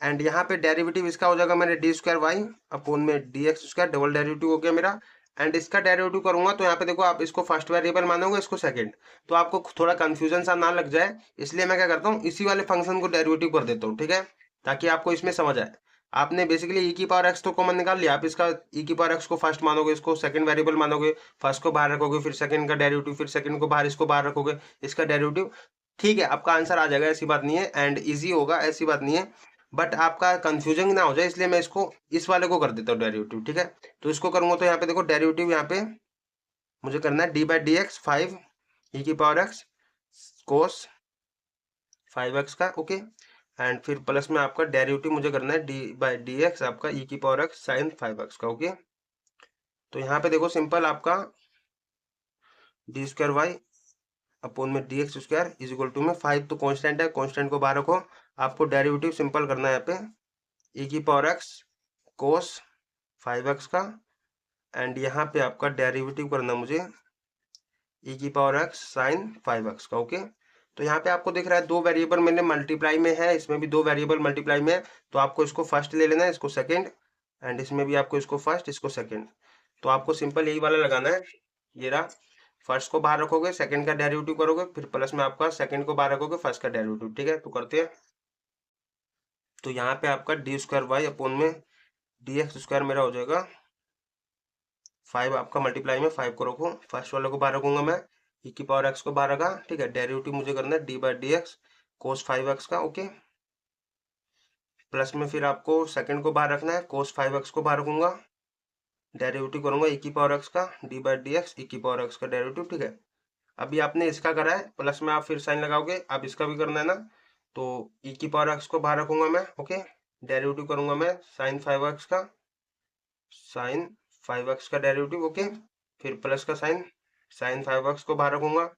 and यहाँ पे डेरिवेटिव इसका हो जाएगा मेरे डी स्क्वायर वाई अपॉन में d x square, double derivative हो गया मेरा। एंड इसका डेरिवेटिव करूंगा तो यहाँ पे देखो, आप इसको फर्स्ट वेरिएबल मानोगे, इसको सेकंड, तो आपको थोड़ा कंफ्यूजन सा ना लग जाए, इसलिए मैं क्या करता हूँ, इसी वाले फंक्शन को डेरिवेटिव कर देता हूँ, ठीक है, ताकि आपको इसमें समझ आए। आपने बेसिकली ई की पावर एक्स तो कॉमन निकाल लिया, आप इसका ई की पावर एक्स को फर्स्ट मानोगे, इसको सेकंड वेरिएबल मानोगे, फर्स्ट को बाहर रखोगे, फिर सेकंड का डेरिवेटिव, फिर सेकंड को बाहर, इसको बाहर रखोगे, इसका डेरिवेटिव। ठीक है, आपका आंसर आ जाएगा, ऐसी बात नहीं है, एंड इजी होगा, ऐसी बात नहीं है, बट आपका कंफ्यूजन ना हो जाए, इसलिए मैं इसको इस वाले को कर देता हूँ डेरिवेटिव, ठीक है। तो इसको करूंगा तो यहाँ पे देखो डेरिवेटिव, यहाँ पे मुझे करना है डी बाई डी एक्स 5 ई की पावर एक्स कोस 5x का। ओके, एंड फिर प्लस में आपका डेरिवेटिव मुझे करना है डी बाई डी एक्स आपका ई की पावर एक्स साइन 5x का। ओके, तो यहाँ पे देखो सिंपल आपका डी स्क्वायर वाई अपोन में d x square is equal to में 5 तो कांस्टेंट है, कांस्टेंट को बाहर रखो, आपको डेरिवेटिव सिंपल करना है यहाँ पे ई की पावर एक्स कोस 5x का, एंड यहाँ पे आपका डेरिवेटिव करना मुझे ई की पावर एक्स साइन 5x का। ओके, तो यहाँ पे आपको दिख रहा है दो वेरिएबल मैंने मल्टीप्लाई में है, इसमें भी दो वेरिएबल मल्टीप्लाई में है, तो आपको इसको फर्स्ट ले लेना है, इसको सेकंड, एंड इसमें भी आपको इसको फर्स्ट, इसको सेकंड। तो आपको सिंपल यही वाला लगाना है, ये रहा, फर्स्ट को बाहर रखोगे, सेकंड का डेरिवेटिव करोगे, फिर प्लस में आपका सेकंड को बाहर रखोगे, फर्स्ट का डेरिवेटिव, ठीक है। तो करते हैं, तो यहाँ पे आपका डी स्क्वायर वाई अपोन में डी एक्स स्क्वायर मेरा हो जाएगा 5, आपका मल्टीप्लाई में 5 को रखो, फर्स्ट वाले को बाहर रखूंगा मैं, ई की पावर एक्स को बाहर रखा, ठीक है, डेरिवेटिव मुझे करना है D by D x cos 5x का। ओके, प्लस में फिर आपको सेकंड को बाहर रखना है, कोस 5x को बाहर रखूंगा, डेरिवेटिव करूंगा ई की पावर एक्स का डी बाई डी एक्स ई की पावर एक्स का डेरिवेटिव, ठीक है। अभी आपने इसका करा है, प्लस में आप फिर साइन लगाओगे, अब इसका भी करना है ना, तो ई की पावर एक्स को बाहर रखूंगा मैं। ओके, डेरिवेटिव करूंगा मैं साइन 5x का, साइन 5x का डेरिवेटिव। ओके, फिर प्लस का साइन, साइन 5x को बाहर रखूंगा,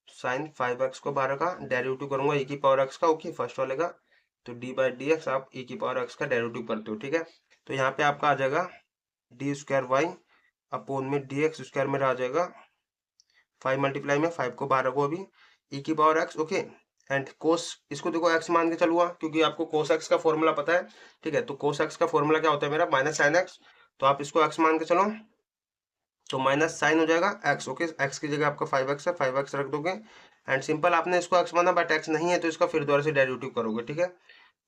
साइन 5x को बाहर रखा, डेरिवेटिव करूंगा ई की पावर एक्स का। ओके, फर्स्ट वाले का, तो डी बाई डी एक्स आप ई की पावर एक्स का डेरिवेटिव करते हो, ठीक है। तो यहाँ पे आपका आ जाएगा डी स्क्वायर वाई अपोन में डी एक्स स्क्वायर मेरा आ जाएगा 5 मल्टीप्लाई में 5 को बाहर रखो अभी, ई की power x. Okay, and cos, इसको देखो एक्स मान के चलूंगा, क्योंकि आपको कोस एक्स का फॉर्मूला पता है, ठीक है। तो कोस एक्स का फॉर्मूला क्या होता है मेरा, माइनस साइन एक्स, तो आप इसको एक्स मान के चलो, तो माइनस साइन हो जाएगा एक्स। ओके, एक्स की जगह आपका 5x है, 5x रख दोगे, एंड सिंपल आपने इसको एक्स माना, बट एक्स नहीं है, तो इसका फिर दोबारा से डेरिवेटिव करोगे, ठीक है।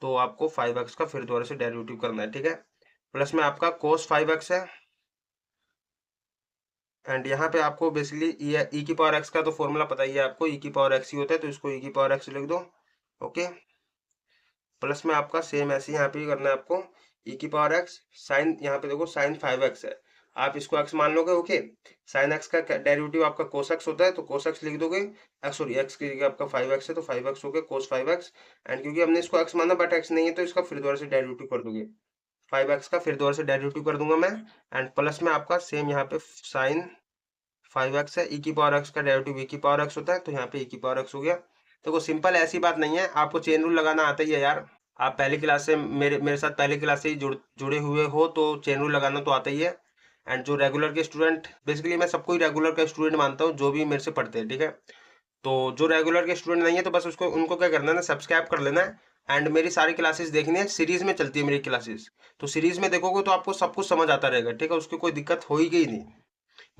तो आपको 5x का फिर दोबारा से डेरिवेटिव करना है, ठीक है। प्लस में आपका कोस 5x है, एंड यहाँ पे आपको बेसिकली ई की पावर एक्स का तो फॉर्मूला पता ही है आपको, ई की पावर एक्स ही होता है, तो इसको ई की पावर एक्स लिख दो। ओके, प्लस में आपका सेम ऐसे यहाँ पे करना है आपको, ई की पावर एक्स साइन, यहाँ पे देखो साइन 5x है, आप इसको x मान लोगे। ओके, साइन x का डेरिवेटिव आपका कोस x होता है, तो कोस x लिख दोगे, सॉरी x की जगह आपका 5x है, तो 5x हो गया कोस 5x, एंड क्योंकि हमने इसको x माना बट x नहीं है, तो इसका फिर दोबारा से डेरिवेटिव कर दोगे, 5x का फिर दोबारा से डेरिवेटिव कर दूंगा मैं, एंड प्लस में आपका सेम यहाँ पे साइन 5x है, ई की पावर x का डेरिवेटिव ई की पावर x होता है, तो यहाँ पे ई की पावर x हो गया। देखो सिंपल ऐसी बात नहीं है, आपको चेन रूल लगाना आता ही है यार, आप पहली क्लास से मेरे साथ पहली क्लास से ही जुड़े हुए हो, तो चेन रूल लगाना तो आता ही है। एंड जो रेगुलर के स्टूडेंट, बेसिकली मैं सबको ही रेगुलर का स्टूडेंट मानता हूँ, जो भी मेरे से पढ़ते हैं, ठीक है। तो जो रेगुलर के स्टूडेंट नहीं है, तो बस उसको उनको क्या करना है ना, सब्सक्राइब कर लेना है, एंड मेरी सारी क्लासेस देखनी है, सीरीज में चलती है मेरी क्लासेस, तो सीरीज में देखोगे तो आपको सब कुछ समझ आता रहेगा, ठीक है, उसकी कोई दिक्कत होगी ही नहीं।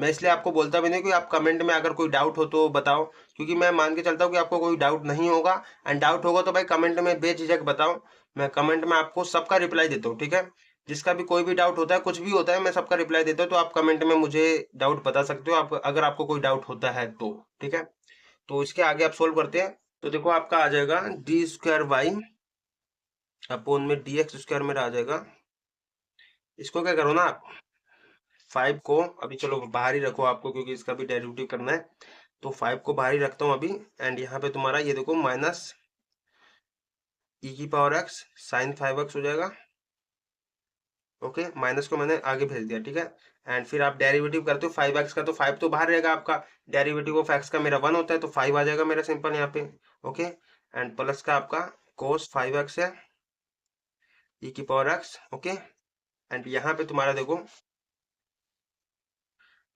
मैं इसलिए आपको बोलता भी नहीं कि आप कमेंट में अगर कोई डाउट हो तो बताओ, क्योंकि मैं मान के चलता हूँ कि आपको कोई डाउट नहीं होगा, एंड डाउट होगा तो भाई कमेंट में बेझिझक बताओ, मैं कमेंट में आपको सबका रिप्लाई देता हूँ, ठीक है। जिसका भी कोई भी डाउट होता है, कुछ भी होता है, मैं सबका रिप्लाई देता हूँ, तो आप कमेंट में मुझे डाउट बता सकते हो, आप अगर आपको कोई डाउट होता है तो, ठीक है। तो इसके आगे आप सोल्व करते हैं, तो देखो आपका आ जाएगा डी स्क्वायर वाई अपोन में डी एक्स स्क्वायर मेरा आ जाएगा। इसको क्या करो ना आप, 5 को अभी चलो बाहर ही रखो आपको, क्योंकि इसका भी डेरिवेटिव करना है, तो 5 को बाहर ही रखता हूँ अभी। एंड यहाँ पे तुम्हारा ये देखो माइनस ई की पावर एक्स साइन 5x हो जाएगा। ओके, माइनस को मैंने आगे भेज दिया, ठीक है। एंड फिर आप डेरिवेटिव करते हो 5x का, तो 5 तो बाहर रहेगा आपका, डेरिवेटिव ऑफ x का मेरा 1 होता है, तो 5 आ जाएगा मेरा सिंपल यहाँ पे। ओके, एंड प्लस का आपका कोस 5x है ई की पावर x। ओके, एंड यहाँ पे तुम्हारा देखो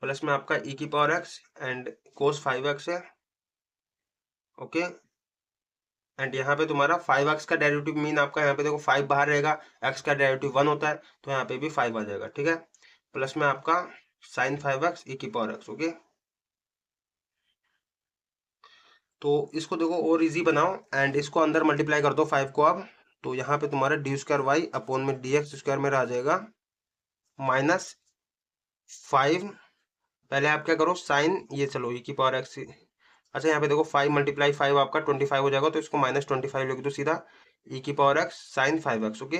प्लस में आपका ई की power x and cos 5x है। ओके, एंड यहाँ पे तुम्हारा 5x का डेरिवेटिव मीन आपका यहाँ पे देखो 5 बाहर रहेगा, x का डेरिवेटिव 1 होता है, तो यहाँ पे भी 5 आ जाएगा, ठीक है। प्लस में आपका साइन 5x ई की पावर x। ओके, तो इसको देखो और इजी बनाओ एंड इसको अंदर मल्टीप्लाई कर दो 5 को अब। तो यहाँ पे तुम्हारा डी स्क्वायर वाई अपॉन में डी एक्स स्क्वायर में आ जाएगा माइनस 5। पहले आप क्या करो साइन ये चलो ई की पावर एक्स। अच्छा, यहाँ पे देखो 5 मल्टीप्लाई 5 आपका 25 हो जाएगा, तो इसको माइनस 25 लिख दो सीधा ई की power x sine 5x। Okay,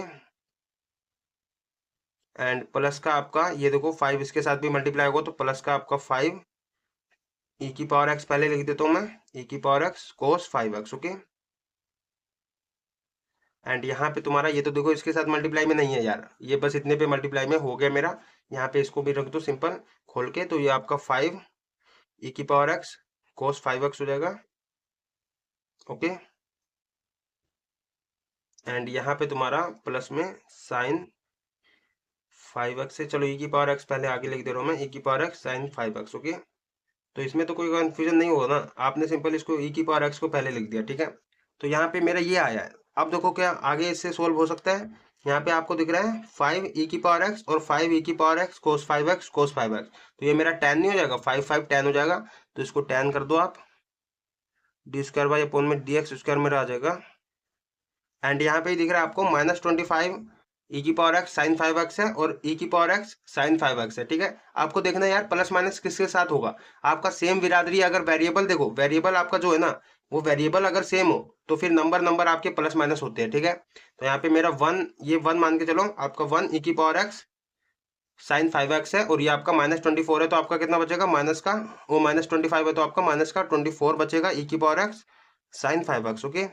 and plus का आपका ये देखो 5 इसके साथ भी मल्टीप्लाई होगा, तो प्लस का आपका 5 ई की पावर एक्स पहले लिख देता हूँ मैं, ई की power x cos 5x। Okay, and यहाँ पे तुम्हारा ये तो देखो इसके साथ मल्टीप्लाई में नहीं है यार, ये बस इतने पे मल्टीप्लाई में हो गया मेरा। यहाँ पे इसको भी रख दो सिंपल खोल के, तो ये आपका 5 ई की पावर एक्स कोस 5x हो जाएगा। ओके, एंड यहाँ पे तुम्हारा प्लस में साइन 5x से चलो ई की पावर एक्स पहले आगे लिख दे रहा हूँ मैं, ई की power x sine 5x। Okay, तो इसमें तो कोई कंफ्यूजन नहीं होगा ना, आपने सिंपल इसको ई की पावर एक्स को पहले लिख दिया, ठीक है। तो यहाँ पे मेरा ये आया है। अब देखो क्या आगे इससे सोल्व हो सकता है। यहाँ पे आपको दिख रहा है 5 ई की पावर एक्स और 5 ई की पावर एक्स कोस 5x कोस 5x, तो ये मेरा tan नहीं हो जाएगा, 5 5 tan हो जाएगा, तो इसको tan कर दो आप, डी स्क्वायर बाई अपोन में डी एक्स स्क्वायर मेरा आ जाएगा। एंड यहाँ पे दिख रहा है आपको -25 ई की पावर एक्स साइन 5x है और ई की पावर एक्स साइन 5x है, ठीक है। आपको देखना है यार प्लस माइनस किसके साथ होगा, आपका सेम बिरादरी अगर वेरिएबल देखो, वेरिएबल आपका जो है ना वो वेरिएबल अगर सेम हो तो फिर नंबर नंबर आपके प्लस माइनस होते हैं, ठीक है। तो यहाँ पे मेरा 1, ये 1 मान के चलो, आपका 1 ई की पावर एक्स साइन 5x है और ये आपका -24 है, तो आपका कितना बचेगा माइनस का, वो -25 है तो आपका माइनस का 24 बचेगा ई की power x sine 5x। Okay,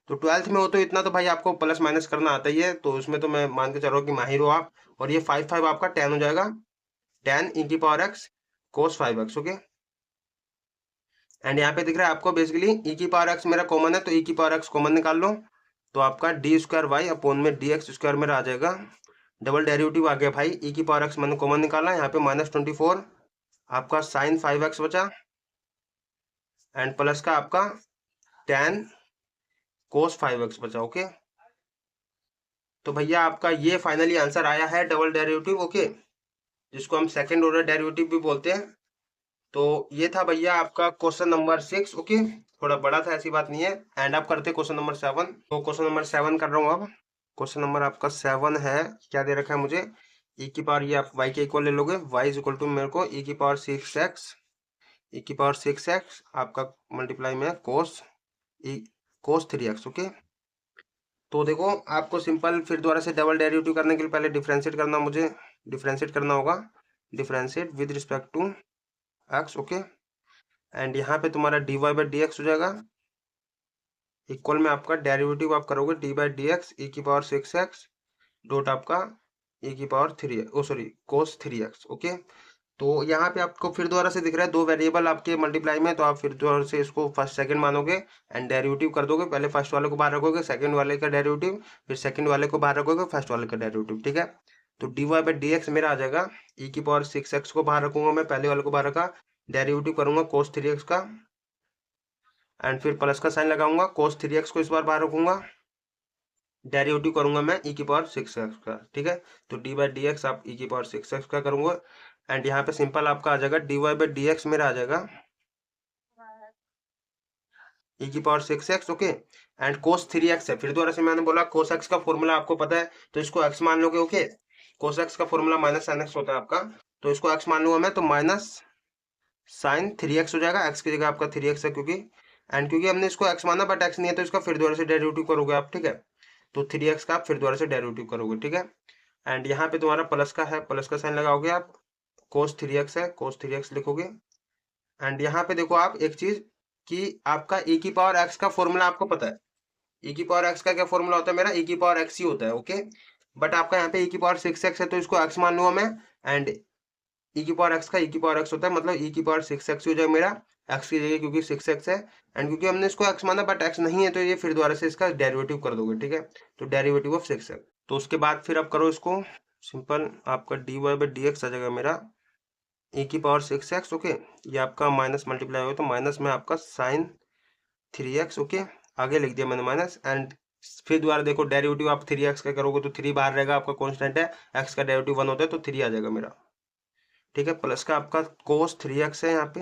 तो 12th में हो तो इतना तो भाई आपको प्लस माइनस करना आता ही है, तो उसमें तो मैं मान के चल रहा हूँ कि माहिर हो आप। और ये 5 5 आपका tan हो जाएगा, tan ई की power x cos 5x। Okay, and यहाँ पे दिख रहा है आपको बेसिकली ई की पावर एक्स मेरा कॉमन है, तो ई की पावर एक्स कॉमन निकाल लो, तो आपका डी स्क्वायर वाई अपॉन में डी एक्स स्क्वायर मेरा आ जाएगा। डबल डेरिवेटिव आ गया भाई, ई की पावर एक्स मैंने कॉमन निकाला, यहाँ पे -24 आपका साइन 5x बचा एंड प्लस का आपका tan कोस 5x बचा। ओके, तो भैया आपका ये फाइनली आंसर आया है डबल डेरिवेटिव। ओके, जिसको हम सेकंड ऑर्डर डेरिवेटिव भी बोलते हैं। तो ये था भैया आपका क्वेश्चन नंबर 6। ओके, थोड़ा बड़ा था ऐसी बात नहीं है। एंड आप करते क्वेश्चन नंबर 7। तो क्वेश्चन नंबर 7 कर रहा हूँ अब। क्वेश्चन नंबर आपका 7 है, क्या दे रखा है मुझे, ई की पावर, ये आप वाई के इक्वल ले लोगे, वाई इज इक्वल टू मेरे को ई की पावर 6x, ई की पावर 6x आपका मल्टीप्लाई में कोस ई कोस 3x। ओके, तो देखो आपको सिंपल फिर दोबारा से डबल डेरिवेटिव करने के लिए पहले डिफरेंशिएट करना, मुझे डिफरेंशिएट करना होगा, differentiate with respect to x. Okay, and यहाँ पे तुम्हारा d Y by D x हो जाएगा, इक्वल में आपका डेरिवेटिव आप करोगे डी बाई डी एक्स ई की पावर 6x डॉट आपका ई की power 3, oh sorry cos 3x। Okay, तो यहाँ पे आपको फिर दोबारा से दिख रहा है दो वेरिएबल आपके मल्टीप्लाई में, तो आप फिर दोबारा से इसको फर्स्ट सेकंड मानोगे एंड डेरिवेटिव कर दोगे, पहले फर्स्ट वाले को बाहर रखोगे, सेकंड वाले का डेरिवेटिव, फिर सेकंड वाले को बाहर रखोगे, फर्स्ट वाले का डेरिवेटिव, ठीक है। तो d Y by D x मेरा आ जाएगा, ई की पावर 6x को बाहर रखूंगा मैं, पहले वाले को बाहर रखा, डेरिवेटिव करूंगा कोस 3x का एंड फिर प्लस का साइन लगाऊंगा, कोस 3x को इस बार बाहर रखूंगा, डेरिवेटिव करूंगा मैं ई की पावर 6x का, ठीक है। तो डी बाई डी एक्स आप ई की पावर 6x का करूंगा एंड यहाँ पे सिंपल आपका आ जाएगा d Y by D x मेरा आ जाएगा ई की power 6x। Okay, and cos 3x है, फिर दोबारा से मैंने बोला कोस x का फॉर्मूला आपको पता है, तो इसको x मान लोगे। ओके, कोस x का फॉर्मूला माइनस साइन x होता है आपका, तो इसको x मान लूंगा मैं, तो माइनस साइन 3x हो जाएगा, x की जगह आपका 3x है क्योंकि, एंड क्योंकि हमने इसको x माना बट x नहीं है, तो इसका फिर दोबारा से डेरिवेटिव करोगे आप, ठीक है। तो 3x का आप फिर दोबारा से डेरिवेटिव करोगे, ठीक है। एंड यहाँ पे तुम्हारा प्लस का है, प्लस का साइन लगाओगे आप, कोस 3x है, कोस 3x लिखोगे एंड यहाँ पे देखो आप एक चीज कि आपका e की पावर x का फॉर्मूला आपको पता है। e की पावर x का क्या फॉर्मूला होता है, मेरा e की पावर x ही होता है। ओके, बट आपका यहाँ पे e की पावर 6x है तो इसको x मान लूंगा मैं। एंड e की पावर x का e की पावर x होता है, मतलब e की पावर 6x हो जाएगा मेरा x की जगह, क्योंकि 6x है। एंड क्योंकि हमने इसको x माना बट x नहीं है तो ये फिर दोबारा से इसका डेरिवेटिव कर दोगे, ठीक है। तो डेरिवेटिव ऑफ 6x, तो उसके बाद फिर आप करो इसको सिंपल, आपका dy बाई डी एक्स आ जाएगा मेरा e की पावर 6x। ओके, ये आपका माइनस मल्टीप्लाई हो तो माइनस में आपका साइन 3x। ओके, आगे लिख दिया मैंने माइनस। एंड फिर दोबारा देखो डेरिवेटिव आप 3x का करोगे तो 3 बाहर रहेगा, आपका कांस्टेंट है, x का डेरिवेटिव 1 होता है तो 3 आ जाएगा मेरा, ठीक है। प्लस का आपका कोस 3x है यहाँ पे,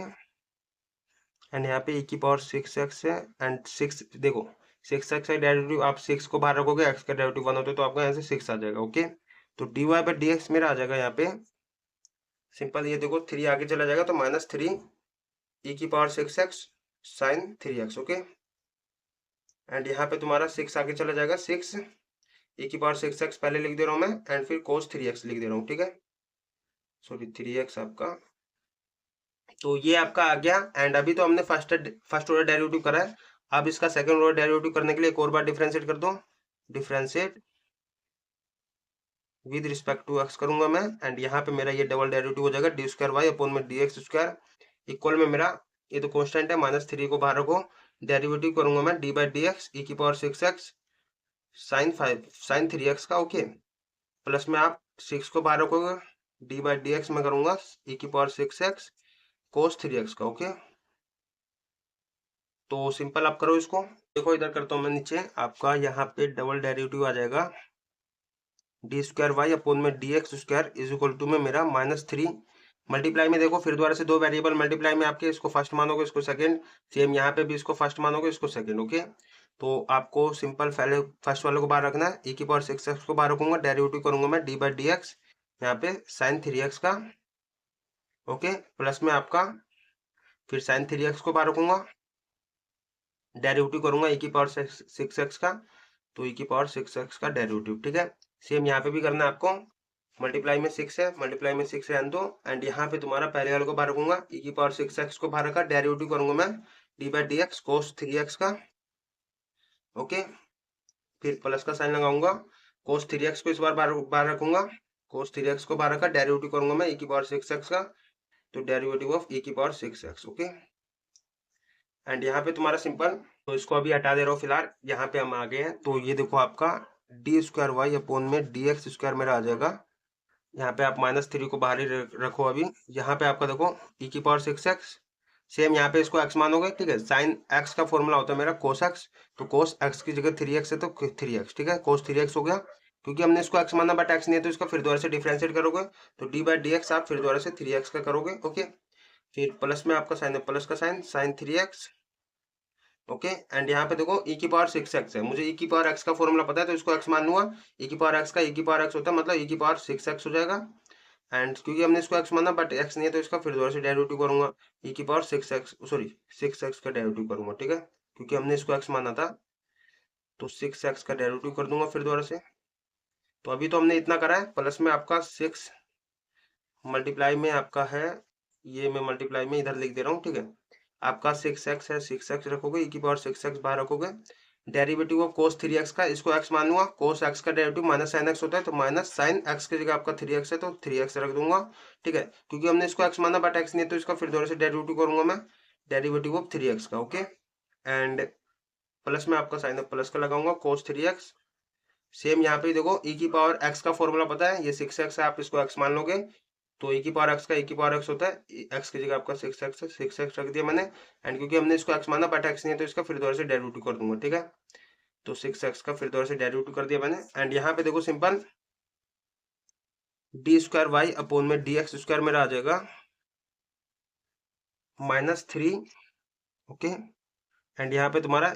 एंड यहाँ पे e की पावर 6x है। एंड 6 देखो 6x का डेरिवेटिव आप 6 को बाहर रखोगे, x का डेरिवेटिव 1 होता है तो आपका यहाँ से 6 आ जाएगा। ओके, तो dy बाई डी एक्स मेरा आ जाएगा यहाँ पे सिंपल, ये देखो 3 आगे चला जाएगा तो -3 e की power 6x sign 3x। Okay, and यहाँ पे तुम्हारा 6 आगे चला जाएगा, 6 e की पावर 6x पहले लिख दे रहा हूँ मैं, एंड फिर cos 3x लिख दे रहा हूँ, ठीक है। सॉरी 3x आपका, तो ये आपका आ गया। एंड अभी तो हमने फर्स्ट ऑर्डर डेरिवेटिव करा है, अब इसका सेकंड ऑर्डर डेरिवेटिव करने के लिए एक और बार डिफरेंशिएट कर दो, differentiate with respect to x करूंगा मैं। एंड यहाँ पे मेरा ये डबल डेरिवेटिव हो जाएगा डी स्क्वायर वाई अपॉन में डी एक्स स्क्वायर इक्वल में मेरा, ये तो कांस्टेंट है, -3 को बाहर रखो, डेरिवेटिव करूंगा मैं डी बाई डी एक्स ई की पावर 6x साइन 3x का। ओके, प्लस में आप 6 को बाहर रखोगे, डी बाई डी एक्स में करूंगा ई की पावर 6x कोस 3x का। ओके, तो सिंपल आप करो इसको, देखो इधर करता हूँ मैं नीचे, आपका यहाँ पे डबल डेरिवेटिव आ जाएगा डी स्क्वायर वाई अपॉन में d x square is equal to में मेरा -3 मल्टीप्लाई में देखो फिर दोबारा से दो वेरिएबल मल्टीप्लाई में आपके, इसको फर्स्ट मानोगे इसको सेकंड, सेम यहाँ पे भी इसको फर्स्ट मानोगे इसको सेकंड। ओके, तो आपको सिंपल पहले फर्स्ट वाले को बाहर रखना है, e की पावर 6x को बाहर रखूंगा, डेरिवेटिव करूंगा मैं डी बाई डी एक्स यहाँ पे साइन 3x का। ओके, प्लस में आपका फिर साइन 3x को बाहर रखूंगा, डेरिवेटिव करूंगा e की पावर 6x का, तो e की पावर 6x का डेरिवेटिव, ठीक है। सेम यहाँ पे भी करना है आपको, मल्टीप्लाई में 6 है, मल्टीप्लाई में 6 है दो, एंड यहाँ पे तुम्हारा पहले वाले को बाहर रखूंगा, e की पावर 6x को बाहर रखा, डेरिवेटिव करूंगा मैं D by D x cos 3x का। ओके, फिर प्लस का साइन लगाऊंगा, कोस 3x को इस बार बाहर रखूंगा, कोस 3x को बाहर रखा, डेरिवेटिव करूंगा मैं e की पावर 6x का, तो डेरिवेटिव ऑफ e की पावर 6x। ओके, एंड यहाँ पे तुम्हारा सिंपल, तो इसको अभी हटा दे रहा हूँ फिलहाल, यहाँ पे हम आ गए हैं। तो ये देखो आपका डी स्क्वायर वाई अपॉन में डी एक्स स्क्वायर मेरा आ जाएगा, यहाँ पे आप -3 को बाहर ही रखो अभी। यहाँ पे आपका देखो e की पावर 6x, सेम यहाँ पे इसको x मानोगे, ठीक है। साइन x का फॉर्मूला होता है मेरा कोस x, तो कोस x की जगह 3x है तो 3x, ठीक है, कोस 3x हो गया, क्योंकि हमने इसको x माना बट x नहीं है तो इसका फिर दोबारा से डिफरेंशिएट करोगे, तो डी बाई डी एक्स आप फिर दोबारा से 3x का करोगे। ओके, फिर प्लस में आपका साइन है, प्लस का sign sign 3x। Okay, and यहाँ पे देखो e की पावर 6x है, मुझे e की पावर x का फॉर्मूला पता है तो इसको x मान लूंगा, e की पावर x का e की पावर x होता है, मतलब e की पावर 6x हो जाएगा। एंड क्योंकि हमने इसको x माना बट x नहीं है तो इसका फिर दोबारा से डेरिवेटिव करूंगा, e की पावर 6x सॉरी 6x का डेरिवेटिव करूंगा, ठीक है, क्योंकि हमने इसको x माना था, तो 6x का डेरिवेटिव कर दूंगा फिर दोबारा से। तो अभी तो हमने इतना करा है, प्लस में आपका 6 मल्टीप्लाई में आपका है, ये मैं मल्टीप्लाई में इधर लिख दे रहा हूँ, ठीक है। आपका 6x है, 6x रखोगे, e की पावर 6x बाहर रखोगे, डेरिवेटिव ऑफ कोस 3x का, इसको x मान लूंगा, कोस x का डेरिवेटिव माइनस साइन x होता है, तो माइनस साइन x की जगह आपका 3x है तो 3x रख दूंगा, ठीक है, क्योंकि हमने इसको x माना बट x नहीं है तो इसका फिर दोबारा से डेरिवेटिव करूंगा मैं, डेरिवेटिव ऑफ 3x का। ओके, एंड प्लस में आपका साइन प्लस का लगाऊंगा कोस 3x, सेम यहाँ पे देखो e की पावर x का फॉर्मूला पता है, ये 6x है, आप इसको x मान लोगे, तो e की पावर x का e की पावर x होता है, x की जगह आपका 6x है, 6x रख दिया मैंने। एंड क्योंकि हमने इसको x माना बट x नहीं है तो इसका फिर दोबारा से डेरिवेटिव कर दूंगा, ठीक है, तो 6x का फिर दोबारा से डेरिवेटिव कर दिया मैंने। एंड यहाँ पे देखो simple d square y upon में डी एक्स स्क्वायर मेरा आ जाएगा -3। ओके, एंड यहाँ पे तुम्हारा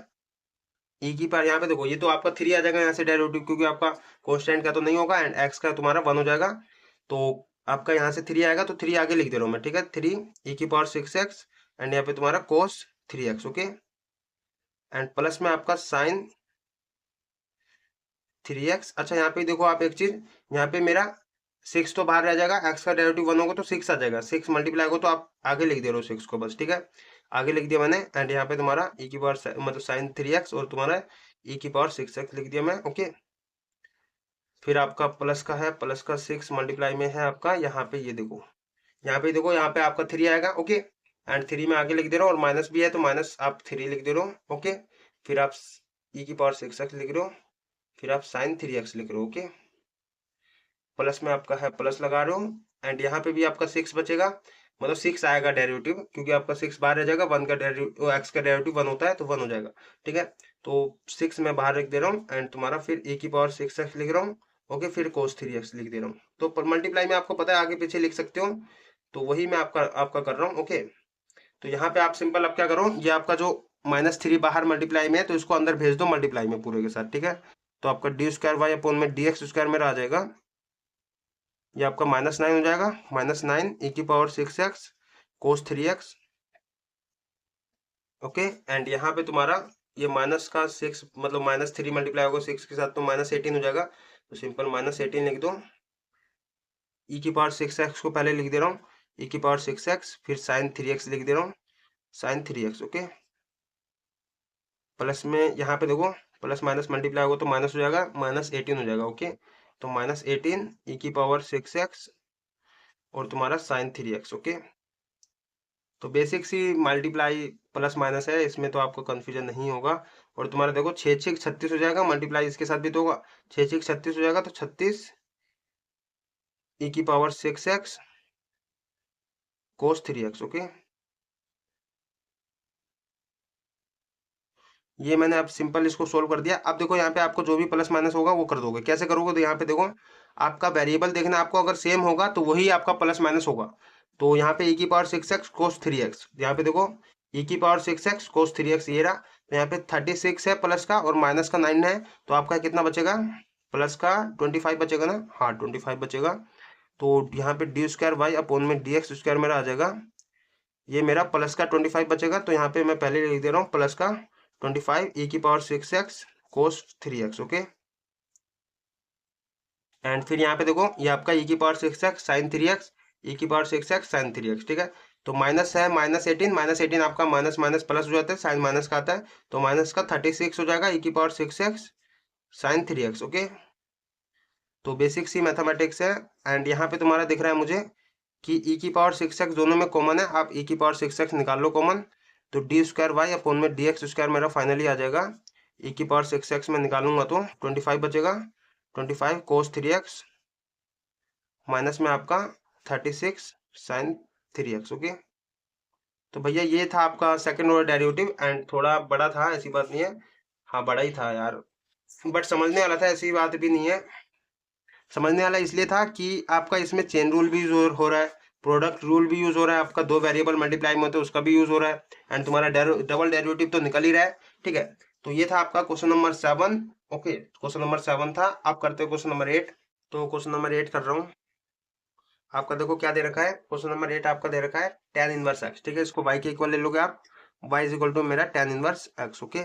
e की पावर, यहाँ पे देखो ये तो आपका 3 आ जाएगा यहाँ से डेरिवेटिव, क्योंकि आपका कांस्टेंट का तो नहीं होगा, एंड x का तुम्हारा 1 हो जाएगा, तो आपका यहाँ से 3 आएगा, तो 3 आगे लिख दे रहा हूँ मैं, ठीक है, 3 e की पावर 6x, एंड यहाँ पे तुम्हारा cos 3x। Okay, and plus में आपका साइन 3x। अच्छा यहाँ पे देखो आप एक चीज, यहाँ पे मेरा 6 तो बाहर रह जाएगा, एक्स का डेरिवेटिव 1 होगा तो 6 आ जाएगा, 6 मल्टीप्लाई होगा तो आप आगे लिख दे रहे हो 6 को बस, ठीक है। आगे लिख दिया मैंने, एंड यहाँ पे तुम्हारा e की पावर मतलब साइन 3x और तुम्हारा e की पावर 6x लिख दिया मैं, ओके। फिर आपका प्लस का है, प्लस का 6 मल्टीप्लाई में है आपका यहाँ पे, ये देखो यहाँ पे देखो, यहाँ पे आपका 3 आएगा, ओके। एंड 3 में आगे लिख दे रहा हूँ, और माइनस भी है तो माइनस आप 3 लिख दे रहे हो, ओके। फिर आप e की पावर 6x लिख रहे हो, फिर आप साइन 3x लिख रहे हो, ओके। प्लस में आपका है, प्लस लगा रहे हो, एंड यहाँ पे भी आपका 6 बचेगा, मतलब 6 आएगा डेरिवेटिव, क्योंकि आपका 6 बाहर रह जाएगा, 1 का डेरिवेटिव, एक्स का डेरिवेटिव 1 होता है तो 1 हो जाएगा, ठीक है। तो 6 मैं बाहर रख दे रहा हूँ, एंड तुम्हारा फिर e की पावर 6x लिख रहा हूँ, ओके। फिर cos 3x लिख दे रहा हूँ। तो मल्टीप्लाई में आपको पता है आगे पीछे लिख सकते हो, तो वही मैं आपका कर रहा हूँ, ओके। तो यहाँ पे आप सिंपल अब क्या करो, ये आपका जो -3 बाहर मल्टीप्लाई में है तो इसको अंदर भेज दो मल्टीप्लाई में पूरे के साथ, ठीक है। तो आपका डी स्क्वायर वाई अपॉन में डी एक्स स्क्वायर मेरा आ जाएगा, ये आपका -9 हो जाएगा, -9 e की power 6x cos 3x, okay. And यहाँ पे तुम्हारा ये माइनस का 6 मतलब -3 मल्टीप्लाई होगा 6 के साथ तो -18 हो जाएगा, तो सिंपल -18 लिख दो। e की पावर 6x को पहले लिख दे रहा हूँ, e की पावर 6x, फिर साइन 3x लिख दे रहा हूँ, साइन 3x, ओके। प्लस में यहाँ पे देखो, प्लस माइनस मल्टीप्लाई होगा तो माइनस हो जाएगा, -18 हो जाएगा, ओके। तो -18 e की पावर 6x और तुम्हारा साइन 3x, ओके। तो basic C multiply plus minus है, इसमें तो आपको कंफ्यूजन नहीं होगा। और तुम्हारा देखो 6 6 36 हो जाएगा, मल्टीप्लाई इसके साथ भी तो होगा, 6 6 36 हो जाएगा, तो 36 e की power 6x cos 3x, okay. ये मैंने अब सिंपल इसको सोल्व कर दिया। अब देखो यहाँ पे आपको जो भी प्लस माइनस होगा वो कर दोगे, कैसे करोगे, तो यहाँ पे देखो आपका वेरिएबल देखना, आपको अगर सेम होगा तो वही आपका प्लस माइनस होगा। तो यहाँ पे e की पावर 6x cos 3x, यहाँ पे देखो e की पावर 6x cos 3x ये रहा, तो यहाँ पे 36 है प्लस का और माइनस का 9 है, तो आपका कितना बचेगा, प्लस का 25 बचेगा ना, हाँ 25 बचेगा। तो यहाँ पे डी स्क्वायर वाई अपॉन में डी एक्स स्क्वायर मेरा आ जाएगा, ये मेरा प्लस का 25 बचेगा, तो यहाँ पे मैं पहले लिख दे रहा हूँ प्लस का 25 e की power 6x cos 3x, okay. And फिर यहाँ पे देखो ये आपका e की power 6x sin 3x, e की पावर 6x sin 3x, ठीक है। तो माइनस है, -18 आपका माइनस माइनस प्लस हो जाता है, साइन माइनस का आता है, तो माइनस का 36 हो जाएगा e की power 6x sin 3x, okay. तो बेसिक सी मैथमेटिक्स है। एंड यहाँ पे तुम्हारा दिख रहा है मुझे कि e की पावर 6x दोनों में कॉमन है, आप e की पावर 6x निकाल लो कॉमन, तो डी स्क्वायर वाई अपॉन में डी एक्स स्क्वायर मेरा फाइनली आ जाएगा, e की पावर 6x में निकालूंगा तो 25 बचेगा, 25 cos 3x माइनस में आपका 36 sin 3x, ओके। तो भैया ये था आपका सेकंड ऑर्डर डेरिवेटिव, एंड थोड़ा बड़ा था, ऐसी बात नहीं है, हाँ बड़ा ही था यार, बट समझने वाला था, ऐसी बात भी नहीं है। समझने वाला इसलिए था कि आपका इसमें चेन रूल भी यूज हो रहा है, प्रोडक्ट रूल भी यूज हो रहा है, आपका दो वेरिएबल मल्टीप्लाई में होते हैं उसका भी यूज हो रहा है, एंड तुम्हारा डबल डेरिवेटिव तो निकल ही रहा है, ठीक है। तो ये था आपका question number 7, okay. Question number 7 था। आप करते हो क्वेश्चन नंबर 8। तो क्वेश्चन नंबर 8 कर रहा हूँ। आपका देखो क्या दे रखा है, क्वेश्चन नंबर 8 आपका दे रखा है tan इनवर्स x, ठीक है। इसको y के इक्वल ले लोगे आप, y इज इक्वल टू मेरा tan इनवर्स x, ओके।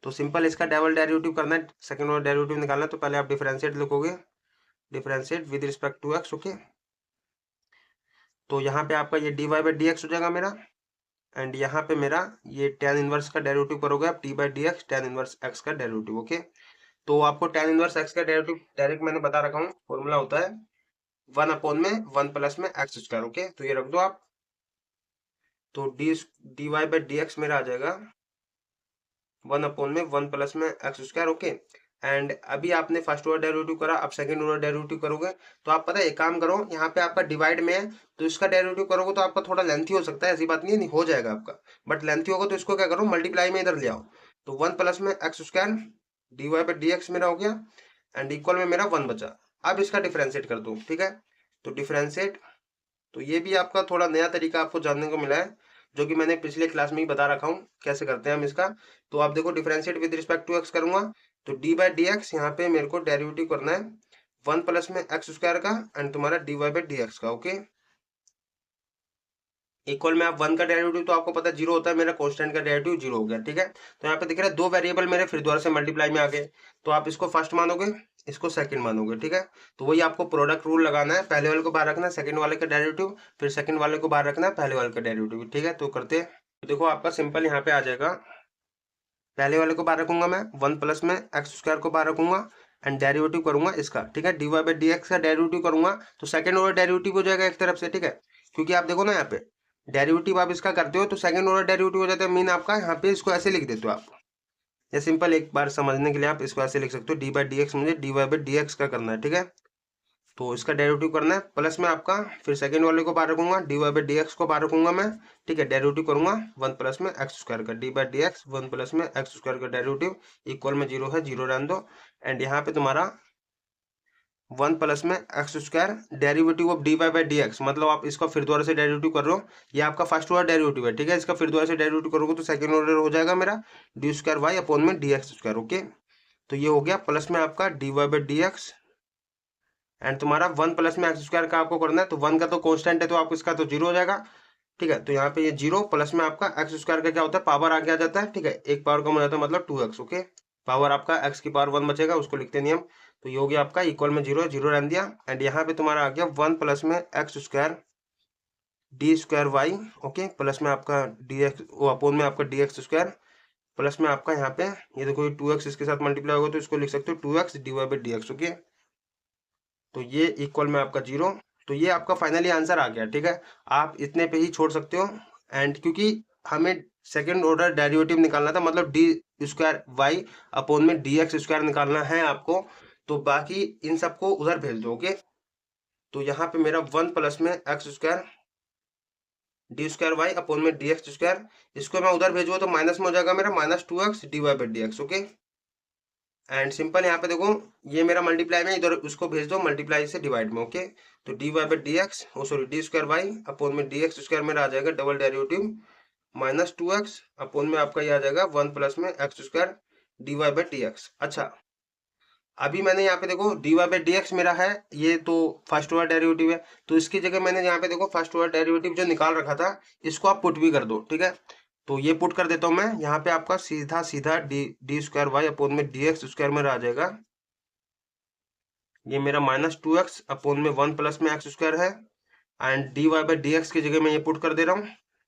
तो सिंपल इसका डबल डेरिवेटिव करना है, सेकंड ऑर्डर डेरिवेटिव निकालना है, तो पहले आप डिफरेंशिएट लिखोगे, differentiate with respect to x, okay. तो यहाँ पे आपका ये d Y by D x हो जाएगा मेरा, एंड यहाँ पे मेरा ये tan इनवर्स का डेरिवेटिव करोगे आप, T by D x tan inverse x का डेरिवेटिव, ओके। तो आपको tan इनवर्स x का डेरिवेटिव डायरेक्ट मैंने बता रखा हूँ, फॉर्मूला होता है 1 अपॉन में 1 प्लस में एक्स स्क्वायर, ओके। तो ये रख दो आप, तो d Y by D x मेरा आ जाएगा 1 अपॉन में 1 प्लस में एक्स स्क्वायर, ओके। एंड अभी आपने फर्स्ट ऑर्डर डेरिवेटिव करा, अब सेकंड ऑर्डर डेरिवेटिव करोगे, तो आप पता है एक काम करो, यहाँ पे आपका डिवाइड में है तो इसका डेरिवेटिव करोगे तो आपका थोड़ा लेंथी हो सकता है, ऐसी बात नहीं है, नहीं हो जाएगा आपका, बट लेंथी होगा तो इसको क्या करो, मल्टीप्लाई में इधर ले आओ, तो 1 प्लस में x square d Y by D x मेरा हो गया, एंड इक्वल में मेरा 1 बचा। अब इसका डिफ्रेंशिएट कर दो, ठीक है। तो डिफ्रेंशिएट, तो ये भी आपका थोड़ा नया तरीका आपको जानने को मिला है, जो कि मैंने पिछले क्लास में ही बता रखा हूँ कैसे करते हैं हम इसका। तो आप देखो differentiate with respect to x करूंगा, तो डी बाई डी एक्स यहाँ पे मेरे को डेरिवेटिव करना है 1 प्लस में एक्स स्क्वायर का, एंड तुम्हारा d Y by D x का, ओके। इक्वल में आप 1 का डेरिवेटिव तो आपको पता है 0 होता है, मेरा कांस्टेंट का डेरिवेटिव 0 हो गया, ठीक है। तो यहाँ पे दिख रहा है दो वेरिएबल मेरे फिर दोबारा से मल्टीप्लाई में आ गए, तो आप इसको फर्स्ट मानोगे, इसको सेकंड मानोगे, ठीक है। तो वही आपको प्रोडक्ट रूल लगाना है, पहले वाले को बाहर रखना है सेकंड वाले का डेरिवेटिव, फिर सेकंड वाले को बाहर रखना है पहले वाले का डेरिवेटिव, ठीक है। तो करते हैं, तो देखो आपका सिंपल यहाँ पे आ जाएगा, पहले वाले को बाहर रखूंगा मैं, 1 प्लस में एक्स स्क्वायर को बाहर रखूंगा एंड डेरिवेटिव करूंगा इसका, ठीक है, d Y by D x का डेरिवेटिव करूंगा तो सेकंड ऑर्डर डेरिवेटिव हो जाएगा एक तरफ से, ठीक है। क्योंकि आप देखो ना यहाँ पे डेरिवेटिव आप इसका करते हो तो सेकंड ऑर्डर डेरिवेटिव हो जाता है, मीन आपका यहाँ पे इसको ऐसे लिख देते हो आप, या सिंपल एक बार समझने के लिए आप इसको ऐसे लिख सकते हो, डी बाई डी एक्स मुझे d Y by D x का करना है, ठीक है। तो इसका डेरिवेटिव करना है प्लस में आपका, फिर सेकंड वाले को बाहर रखूंगा, d Y by D x को बाहर रखूंगा मैं, ठीक है, डेरिवेटिव करूंगा 1 प्लस में एक्स स्क्वायर का, D by D x 1 plus में एक्स स्क्वायर का डेरिवेटिव इक्वल में 0 है, 0 रहने दो। एंड यहाँ पे तुम्हारा 1 प्लस में x square derivative of d Y by D x, मतलब आप इसका फिर दोबारा से डेरिवेटिव कर रहे हो, ये आपका फर्स्ट ऑर्डर डेरिवेटिव है, ठीक है। इसका फिर दोबारा से डेरिवेटिव करोगे तो सेकंड ऑर्डर हो जाएगा मेरा डी स्क्वायर वाई अपॉन में डी एक्स स्क्वायर, ओके। तो ये हो गया प्लस में आपका D Y by D x and तुम्हारा 1 प्लस में एक्स स्क्वायर का आपको करना है, तो 1 का तो कांस्टेंट है तो आप इसका तो 0 हो जाएगा, ठीक है। तो यहाँ पे ये 0 प्लस में आपका एक्स स्क्वायर का क्या होता है, पावर आगे आ जाता है, ठीक है, एक पावर कम हो जाता है मतलब 2x, ओके। पावर आपका x की पावर 1 बचेगा, उसको लिखते नहीं हम। तो ये हो गया आपका इक्वल में 0, 0 रहने दिया एंड यहाँ पे तुम्हारा आ गया 1 प्लस में x square d square y, okay, plus में आपका डी एक्स अपोन में आपका डी एक्स स्क्वायर, प्लस में आपका यहाँ पे ये देखो ये 2x इसके साथ मल्टीप्लाई होगा तो इसको लिख सकते हो 2x d Y by D x, okay. तो ये इक्वल में आपका 0, तो ये आपका फाइनली आंसर आ गया, ठीक है। आप इतने पे ही छोड़ सकते हो एंड क्योंकि हमें सेकंड ऑर्डर डेरिवेटिव निकालना था, मतलब डी स्क्वायर वाई अपोन में डी एक्स स्क्वायर निकालना है आपको, तो बाकी इन सबको उधर भेज दो, ओके। तो यहाँ पे मेरा 1 प्लस में x square d square y upon में डी एक्स स्क्वायर, इसको मैं उधर भेजूँ तो माइनस में हो जाएगा मेरा -2x d Y by D x, okay. And simple यहाँ पे देखो ये मेरा मल्टीप्लाई में, इधर उसको भेज दो मल्टीप्लाई से डिवाइड में, ओके। तो d Y by D x sorry d square y upon में डी एक्स स्क्वायर मेरा आ जाएगा डबल डेरिवेटिव -2x अपोन में आपका ये आ जाएगा 1 प्लस में x square d Y by D x. अच्छा अभी मैंने यहाँ पे देखो d Y by D x मेरा है, ये तो फर्स्ट ऑर्डर डेरिवेटिव है, तो इसकी जगह मैंने यहाँ पे देखो फर्स्ट ऑर्डर डेरिवेटिव जो निकाल रखा था इसको आप पुट भी कर दो, ठीक है। तो ये पुट कर देता हूँ मैं, यहाँ पे आपका सीधा सीधा डी स्क्वायर वाई अपोन में डी एक्स स्क्वायर मेरा आ जाएगा, ये मेरा -2x अपोन में 1 प्लस में एक्स स्क्वायर है and d Y by D x की जगह मैं ये पुट कर दे रहा हूँ,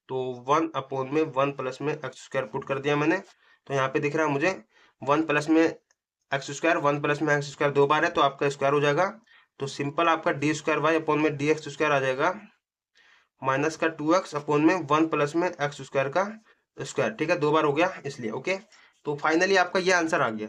तो 1 अपोन में 1 प्लस में एक्स स्क्वायर पुट कर दिया मैंने। तो यहाँ पे दिख रहा है मुझे 1 प्लस में एक्स स्क्वायर 1 प्लस में एक्स स्क्वायर 2 बार है तो आपका स्क्वायर हो जाएगा, तो सिंपल आपका डी स्क्वायर वाई अपोन में डी एक्स स्क्वायर आ जाएगा माइनस का 2x अपोन में 1 प्लस में एक्स स्क्वायर का स्क्वायर, ठीक है, 2 बार हो गया इसलिए, ओके। तो फाइनली आपका ये आंसर आ गया,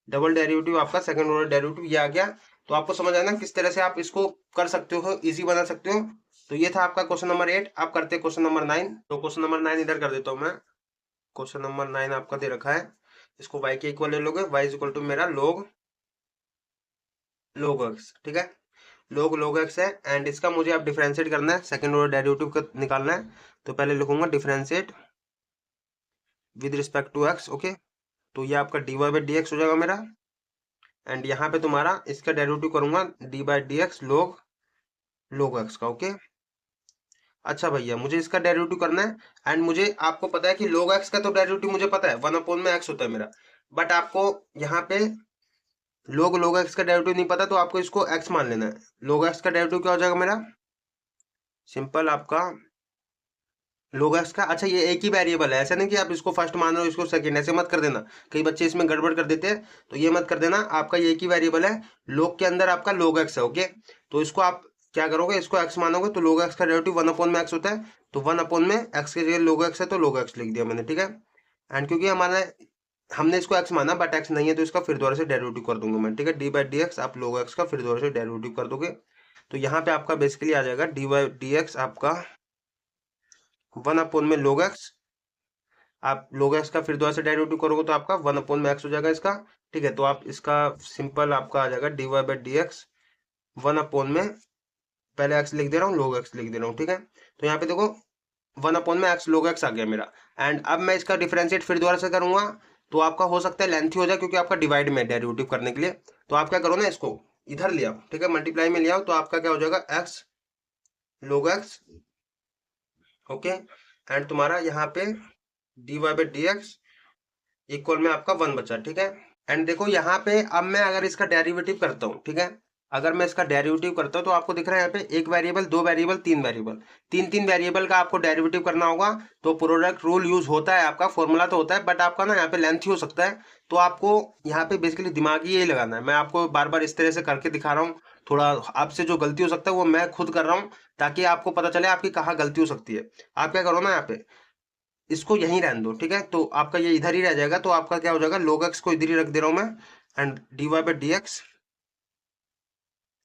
डबल डेरिवेटिव आपका सेकंड ऑर्डर डेरिवेटिव ये आ गया। तो आपको समझ आया ना किस तरह से आप इसको कर सकते हो, इजी बना सकते हो। तो ये था आपका क्वेश्चन नंबर 8, आप करते क्वेश्चन नंबर 9। तो क्वेश्चन नंबर 9 इधर कर देता हूँ मैं, क्वेश्चन नंबर 9 आपका दे रखा है, इसको y के इक्वल ले लोगे, y इज इक्वल टू मेरा log x, ठीक है, log x है एंड इसका मुझे अब डिफरेंशिएट करना है, सेकंड ऑर्डर डेरिवेटिव का निकालना है। तो पहले लिखूंगा differentiate with respect to x, okay. तो ये आपका D Y by D x हो जाएगा मेरा एंड यहाँ पे तुम्हारा इसका डेरिवेटिव करूंगा D by D x log x का, ओके। अच्छा भैया मुझे इसका डेरिवेटिव करना है एंड मुझे आपको पता है कि log x का तो डेरिवेटिव मुझे पता है 1 अपोन में x होता है मेरा, बट आपको यहाँ पे log x का डेरिवेटिव नहीं पता तो आपको इसको x मान लेना है। log x का डेरिवेटिव क्या हो जाएगा मेरा, सिंपल आपका log x का, अच्छा ये एक ही वेरिएबल है, ऐसा नहीं कि आप इसको फर्स्ट मान रहे हो इसको सेकंड, ऐसे मत कर देना, कई बच्चे इसमें गड़बड़ कर देते हैं, तो ये मत कर देना, आपका ये एक ही वेरिएबल है, log के अंदर आपका log x है, ओके। तो इसको आप क्या करोगे, इसको x मानोगे तो log x का डेरिवेटिव 1 अपोन में x होता है, तो 1 अपोन में x की जगह log x है तो log x लिख दिया मैंने, ठीक है। एंड क्योंकि हमने इसको x माना बट x नहीं है तो इसका फिर दोबारा से डेरिवेटिव कर दूंगा मैं, ठीक है, डी बाई डी एक्स आप log x का फिर दोबारा से डेरिवेटिव कर दोगे। तो यहाँ पे आपका बेसिकली आ जाएगा डी बाई डी एक्स आपका 1 अपोन में log x, आप log x का फिर दोबारा से डेरिवेटिव करोगे तो आपका 1 अपोन में x हो जाएगा इसका, ठीक है। तो आप इसका सिंपल आपका आ जाएगा d Y by D x 1 upon में, पहले x लिख दे रहा हूँ log x लिख दे रहा हूँ, ठीक है। तो यहाँ पे देखो 1 अपोन में x log x आ गया मेरा एंड अब मैं इसका डिफरेंशिएट फिर दोबारा से करूंगा तो आपका हो सकता है लेंथी हो जाए क्योंकि आपका डिवाइड में डेरिवेटिव करने के लिए, तो आप क्या करो ना इसको इधर ले आओ, ठीक है, मल्टीप्लाई में ले आओ, तो आपका क्या हो जाएगा x log x, okay. And तुम्हारा यहाँ पे d Y by D x equal में आपका 1 बचा, ठीक है। एंड देखो यहाँ पे अब मैं अगर इसका डेरिवेटिव करता हूँ, ठीक है, अगर मैं इसका डेरिवेटिव करता हूँ तो आपको दिख रहा है यहाँ पे एक वेरिएबल, दो वेरिएबल, तीन वेरिएबल, तीन तीन वेरिएबल का आपको डेरिवेटिव करना होगा। तो प्रोडक्ट रूल यूज होता है, आपका फॉर्मूला तो होता है, बट आपका ना यहाँ पे लेंथी हो सकता है। तो आपको यहाँ पे बेसिकली दिमागी यही लगाना है। मैं आपको बार बार इस तरह से करके दिखा रहा हूँ, थोड़ा आपसे जो गलती हो सकता है वो मैं खुद कर रहा हूँ, ताकि आपको पता चले आपकी कहाँ गलती हो सकती है। आप क्या करो ना, यहाँ पे इसको यहीं रहने दो, ठीक है, तो आपका ये इधर ही रह जाएगा। तो आपका क्या हो जाएगा, log x को इधर ही रख दे रहा हूं मैं, and dy by D x,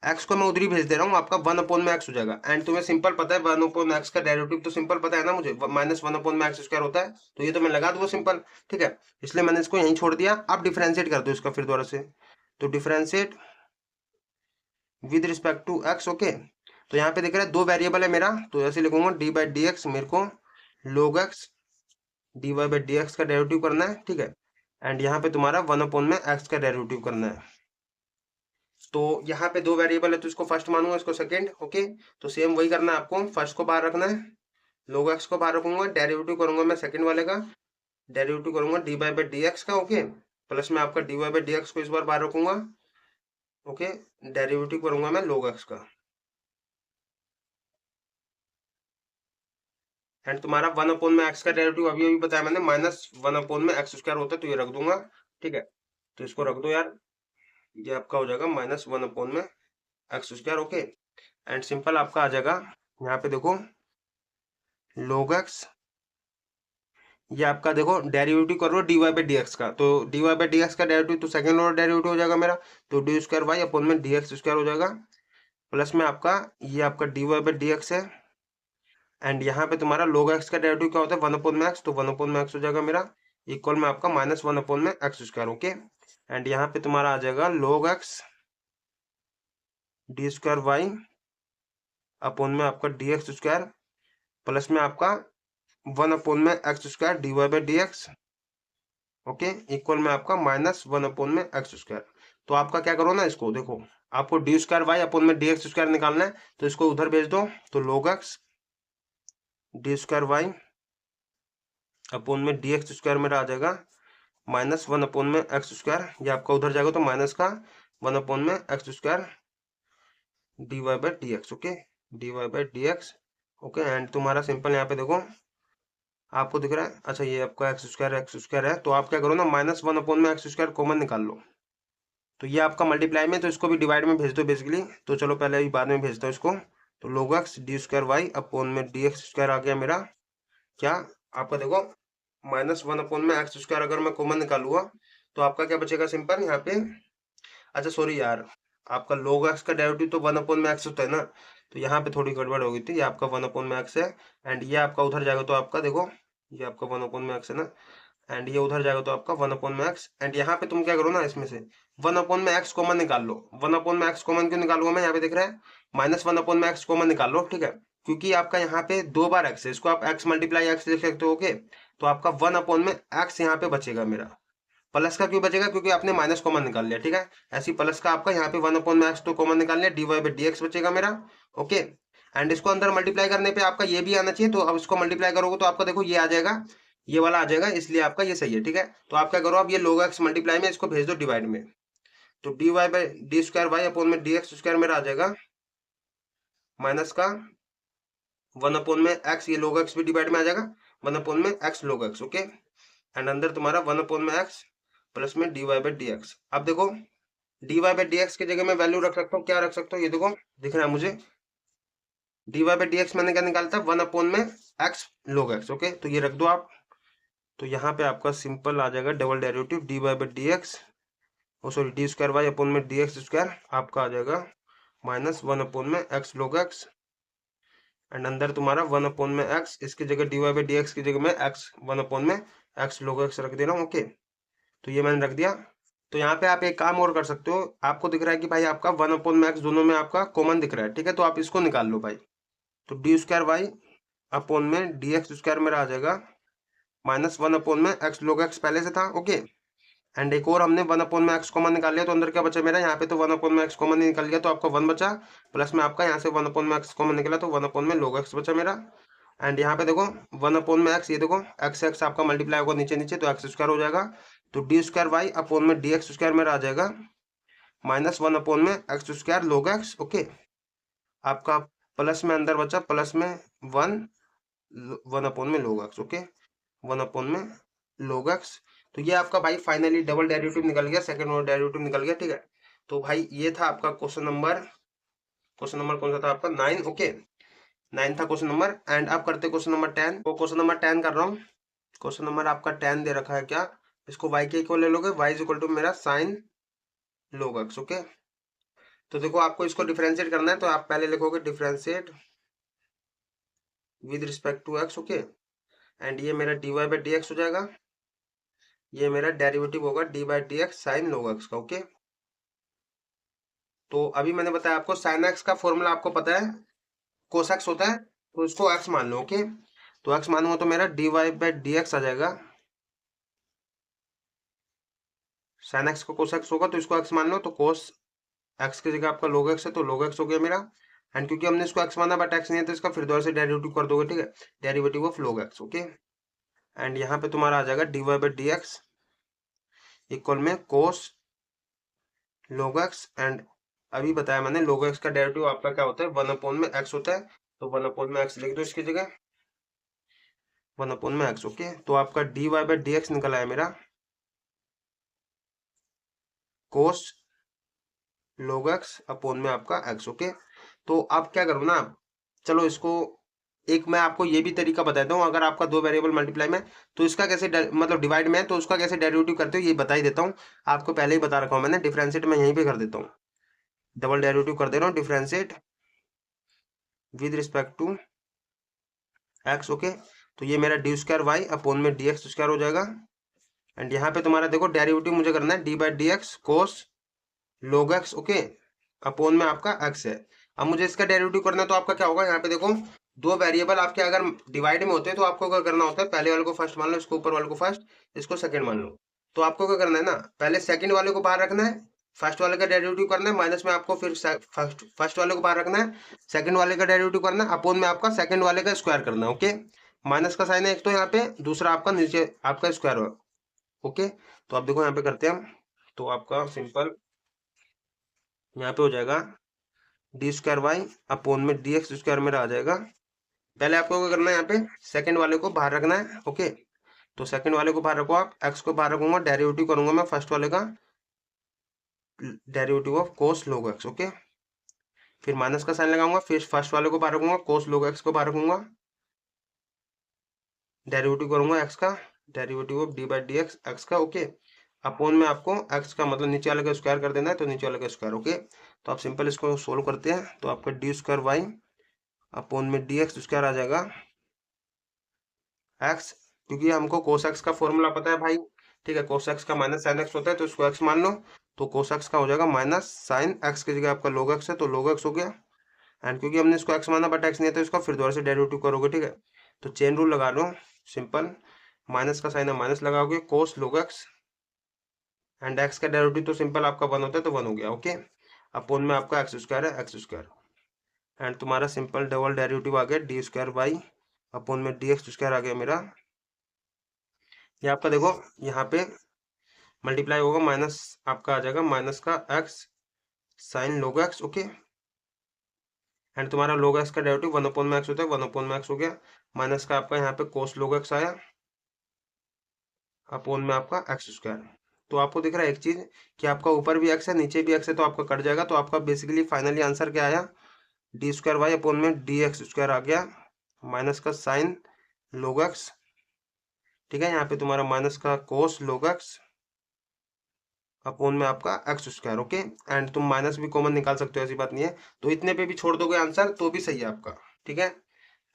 x को मैं उधर ही भेज दे रहा हूँ, आपका वन अपॉन में एक्स हो जाएगा। एंड तुम्हें सिंपल पता है वन अपॉन एक्स का डेरिवेटिव तो सिंपल पता है ना मुझे, माइनस वन अपॉन में एक्स स्क्वायर होता है, तो ये तो मैं लगा दूंगा सिंपल, ठीक है, इसलिए मैंने इसको यहीं छोड़ दिया। आप डिफरेंशिएट कर दो इसका फिर दोबारा से, तो differentiate with respect to x, okay. तो यहाँ पे दिख रहा है दो वेरिएबल है मेरा, तो ऐसे लिखूंगा डी बाई डी एक्स, मेरे को log x dy by D x का डेरिवेटिव करना है, ठीक है, एंड यहाँ पे तुम्हारा वन अपॉन में एक्स का डेरिवेटिव करना है। तो यहाँ पे दो वेरिएबल है तो इसको फर्स्ट मानूंगा, इसको सेकंड, ओके। तो सेम वही करना है आपको, फर्स्ट को बाहर रखना है, log x को बाहर रखूंगा, डेरिवेटिव करूंगा मैं सेकंड वाले का, डेरिवेटिव करूंगा डी बाई डी एक्स का, ओके, प्लस में आपका डी बाई डी एक्स को इस बार बाहर रखूंगा, ओके, डेरिवेटिव करूंगा मैं log x का, एंड तुम्हारा वन अपॉन में एक्स का डेरिवेटिव अभी अभी बताया मैंने, माइनस वन अपॉन में एक्स स्क्वायर होता है, तो ये रख दूंगा, ठीक है। तो इसको रख दो यार, ये आपका हो जाएगा माइनस वन अपॉन में x square, okay. And simple आपका आ जाएगा, यहाँ पे देखो log x, ये आपका देखो डेरिवेटिव करो d Y by D x का, तो d Y by D x का डेरिवेटिव तो सेकंड ऑर्डर डेरिवेटिव हो जाएगा मेरा, तो डी स्क्वायर वाई अपॉन में डी एक्स स्क्वायर हो जाएगा, प्लस में आपका ये आपका D Y by D x है, एंड यहाँ पे तुम्हारा log x का डेरिवेटिव क्या होता है, वन अपॉन में एक्स, तो वन अपॉन में एक्स हो जाएगा मेरा, इक्वल में आपका माइनस वन अपॉन में एक्स स्क्वायर, ओके। एंड यहाँ पे तुम्हारा आ जाएगा log x d square y upon में आपका डी एक्स स्क्वायर, प्लस में आपका वन अपॉन में x square d Y by D x, okay, equal में आपका माइनस वन अपॉन में एक्स स्क्वायर। तो आपका क्या करो ना, इसको देखो, आपको डी स्क्वायर वाई अपॉन में डी एक्स स्क्वायर निकालना है, तो इसको उधर भेज दो, तो log x d square y upon में डी एक्स स्क्वायर मेरा आ जाएगा माइनस वन अपॉन में एक्स स्क्वायर, ये आपका उधर जाएगा तो माइनस का वन अपॉन में x square d Y by D x, okay, d Y by D x, okay. And तुम्हारा सिंपल यहाँ पे देखो आपको दिख रहा है, अच्छा ये आपका एक्स स्क्वायर है, तो आप क्या करो ना, माइनस वन अपॉन में एक्स स्क्वायर कॉमन निकाल लो, तो ये आपका मल्टीप्लाई में, तो इसको भी डिवाइड में भेज दो बेसिकली, तो चलो पहले अभी बाद में भेजता हूँ इसको। तो log x d square y upon में डी एक्स स्क्वायर आ गया मेरा, क्या आपका देखो माइनस वन अपॉन में एक्स स्क्वायर अगर मैं कॉमन निकालूंगा तो आपका क्या बचेगा सिंपल यहाँ पे, अच्छा सॉरी यार, आपका log x का डेरिवेटिव तो वन अपॉन में एक्स होता है ना, तो यहाँ पे थोड़ी गड़बड़ हो गई थी, ये आपका वन अपॉन में एक्स है, एंड ये आपका उधर जाएगा तो आपका देखो ये आपका वन अपॉन में एक्स है ना, एंड ये उधर जाएगा तो आपका वन अपॉन में एक्स, एंड यहाँ पे तुम क्या करो ना, इसमें से वन अपॉन में एक्स कॉमन निकाल लो। वन अपॉन में एक्स कॉमन क्यों निकालूंगा मैं, यहाँ पे दिख रहा है माइनस वन अपॉन में एक्स कॉमन निकाल लो, ठीक है, क्योंकि आपका यहाँ पे दो बार एक्स है, इसको आप एक्स मल्टीप्लाई एक्स लिख सकते हो, ओके। तो आपका वन अपॉन में एक्स यहाँ पे बचेगा मेरा, प्लस का क्यों बचेगा, क्योंकि आपने माइनस कॉमन निकाल लिया, ठीक है, ऐसी प्लस का आपका यहाँ पे वन अपॉन में एक्स तो कॉमन निकाल लिया, d Y by D x बचेगा मेरा, ओके। एंड इसको अंदर मल्टीप्लाई करने पे आपका ये भी आना चाहिए, तो अब इसको मल्टीप्लाई करोगे तो आपका देखो ये आ जाएगा, ये वाला आ जाएगा, इसलिए आपका ये सही है, ठीक है। तो आप क्या करो, अब ये log x मल्टीप्लाई में इसको भेज दो डिवाइड में, तो d Y by d square y upon में डी एक्स स्क्वायर मेरा आ जाएगा माइनस का वन अपॉन में एक्स, ये log x भी डिवाइड में आ जाएगा, वन अपॉन में x log x, okay. And अंदर तुम्हारा वन अपॉन में एक्स प्लस में d Y by D x. अब देखो d Y by D x की जगह मैं वैल्यू रख सकता हूँ, क्या रख सकता हूँ, ये देखो दिख रहा है मुझे, d Y by D x मैंने क्या निकाला था, वन अपॉन में एक्स log x, ओके, तो ये रख दो आप। तो यहाँ पे आपका सिंपल आ जाएगा double derivative d Y by D x, oh sorry d square y upon में डी एक्स स्क्वायर, आपका आ जाएगा माइनस वन अपॉन में एक्स log x, एंड अंदर तुम्हारा वन अपॉन में एक्स, इसकी जगह d Y by D x की जगह में एक्स वन अपॉन में एक्स log x रख दे रहा हूँ, ओके। तो ये मैंने रख दिया। तो यहाँ पे आप एक काम और कर सकते हो, आपको दिख रहा है कि भाई आपका वन अपॉन में एक्स दोनों में आपका कॉमन दिख रहा है, ठीक है, तो आप इसको निकाल लो भाई, तो डी स्क्वायर वाई अपॉन में डी एक्स स्क्वायर मेरा आ जाएगा माइनस वन अपॉन में एक्स log x पहले से था, ओके। एंड एक और हमने वन अपॉन में एक्स कॉमन निकाल लिया, तो अंदर क्या बचा मेरा, यहाँ पे तो वन अपॉन में एक्स कॉमन निकल गया, तो आपका वन बचा, प्लस में आपका यहाँ से वन अपॉन में एक्स कॉमन निकला, तो वन अपॉन में log x बचा मेरा। एंड यहाँ पे देखो वन अपॉन में एक्स, ये देखो एक्स एक्स आपका मल्टीप्लाई होगा नीचे नीचे, तो एक्स स्क्वायर हो जाएगा, तो डी स्क्वायर वाई अपोन में डी एक्स स्क्वायर मेरा आ जाएगा -1 अपोन में x square log x। Okay, आपका प्लस में अंदर बचा प्लस में 1 अपोन में log x। ओके, 1 अपोन में log x। तो ये आपका भाई फाइनली डबल डेरिवेटिव निकल गया, सेकंड ऑर्डर डेरिवेटिव निकल गया। ठीक है, तो भाई ये था आपका क्वेश्चन नंबर कौन सा था आपका 9। ओके, 9 था क्वेश्चन नंबर। एंड आप करते क्वेश्चन नंबर 10। तो क्वेश्चन नंबर 10 कर रहा हूँ। क्वेश्चन नंबर आपका 10 दे रखा है क्या, इसको y के इक्वल ले लोगे, y इज इक्वल टू मेरा साइन log x। ओके, तो देखो आपको इसको डिफरेंशिएट करना है, तो आप पहले लिखोगे differentiate with respect to x। Okay, and ये मेरा dy बाई डी एक्स हो जाएगा, ये मेरा डेरिवेटिव होगा d by D x sine log x का। ओके, तो अभी मैंने बताया आपको साइन x का फॉर्मूला आपको पता है, कोस x होता है, तो इसको x मान लो। ओके, तो x मानूंगा तो मेरा D Y by D X आ जाएगा, साइन x का कोस x होगा तो इसको x मान लो, तो कोस x की जगह आपका log x है, तो log x हो गया मेरा। एंड क्योंकि हमने इसको x माना बट x नहीं है, तो इसका फिर दोबारा से डेरिवेटिव कर दोगे। ठीक है, derivative of log x। Okay, and यहाँ पे तुम्हारा आ जाएगा d Y by D x equal में कोस log x। एंड अभी बताया मैंने log x का डेरिवेटिव आपका क्या होता है, 1 अपोन में x होता है, तो 1 अपोन में x लिख दो इसकी जगह, 1 अपोन में x। ओके, तो आपका D Y by D x निकल आया मेरा कोस log x अपोन में आपका x। ओके, तो आप क्या करो ना, चलो इसको एक मैं आपको ये भी तरीका बताता हूँ। अगर आपका दो वेरिएबल मल्टीप्लाई में, तो इसका कैसे मतलब डिवाइड में है, तो उसका कैसे डेरिवेटिव करते हो ये बता ही देता हूँ। आपको पहले ही बता रखा हूँ मैंने, डिफरेंशिएट मैं यहीं पे कर देता हूँ, डबल डेरिवेटिव कर दे रहा हूँ, differentiate with respect to x। Okay, तो ये मेरा डी स्क्वायर वाई अपोन में डी एक्स स्क्वायर हो जाएगा। एंड यहाँ पे तुम्हारा देखो डेरिवेटिव मुझे करना है D by D x cos log x। Okay, upon में आपका x है। अब मुझे इसका डेरिवेटिव करना है, तो आपका क्या होगा, यहाँ पे देखो दो वेरिएबल आपके अगर डिवाइड में होते हैं, तो आपको क्या करना होता है, पहले वाले को फर्स्ट मान लो, इसको ऊपर वाले को फर्स्ट, इसको सेकंड मान लो। तो आपको क्या करना है ना, पहले सेकंड वाले को बाहर रखना है, फर्स्ट वाले का डेरिवेटिव करना है, माइनस में आपको फिर फर्स्ट वाले को बाहर रखना है, सेकंड वाले का डेरिवेटिव करना है, अपोन में आपका सेकंड वाले का स्क्वायर करना है। ओके, माइनस का साइन है एक तो यहाँ पे, दूसरा आपका नीचे आपका स्क्वायर हो। ओके, तो आप देखो यहाँ पे करते हैं हम, तो आपका सिंपल यहाँ पे हो जाएगा डी स्क्वायर वाई अपोन में डी एक्स स्क्वायर मेरा आ जाएगा। पहले आपको क्या करना है, यहाँ पे सेकंड वाले को बाहर रखना है। ओके, तो सेकंड वाले को बाहर रखो, आप एक्स को बाहर रखूंगा, डेरिवेटिव करूंगा मैं फर्स्ट वाले का, derivative of cos log x। Okay, फिर माइनस का साइन लगाऊंगा, फिर फर्स्ट वाले को बाहर रखूंगा, कोस log x को बाहर रखूंगा, डेरिवेटिव करूंगा x का, derivative of D by D x x का। ओके, अपोन में आपको x का मतलब नीचे वाले का स्क्वायर कर देना है, तो नीचे वाले का स्क्वायर। ओके, तो आप सिंपल इसको सोल्व करते हैं, तो आपका डी स्क्वायर वाई अपोन में डी एक्स स्क्वायर आ जाएगा x, क्योंकि हमको कोस x का फॉर्मूला पता है भाई। ठीक है, कोस x का माइनस साइन x होता है, तो इसको x मान लो, तो कोस x का हो जाएगा माइनस साइन x की जगह आपका log x है, तो log x हो गया। एंड क्योंकि हमने इसको x माना बट x नहीं है, तो इसका फिर दोबारा से डेरिवेटिव करोगे। ठीक है, तो चेन रूल लगा लो सिंपल, माइनस का साइन है माइनस लगाओगे, कोस log x एंड x का डेरिवेटिव तो सिंपल आपका 1 होता है, तो 1 हो गया। ओके, अपोन में आपका एक्स स्क्वायर है, एक्स स्क्वायर, एंड तुम्हारा सिंपल डबल डेरिवेटिव आ गया डी स्क्वायर वाई अपोन में डी एक्स स्क्वायर आ गया मेरा। ये आपका देखो यहाँ पे मल्टीप्लाई होगा, माइनस आपका आ जाएगा माइनस का x sine log x। Okay, and तुम्हारा log x का डेरिवेटिव 1 अपोन में x होता है, 1 अपोन में x हो गया, माइनस का आपका यहाँ पे कोस log x आया अपोन में आपका एक्स स्क्वायर। तो आपको दिख रहा है एक चीज कि आपका ऊपर भी x है नीचे भी x है, तो आपका कट जाएगा। तो आपका बेसिकली फाइनली आंसर क्या आया, डी स्क्वायर वाई अपोन में डी एक्स स्क्वायर आ गया, माइनस का साइन log x। ठीक है, यहाँ पे तुम्हारा माइनस का कोस log x अपोन में आपका एक्स स्क्वायर। ओके, एंड तुम माइनस भी कॉमन निकाल सकते हो, ऐसी बात नहीं है, तो इतने पे भी छोड़ दोगे आंसर तो भी सही है आपका। ठीक है,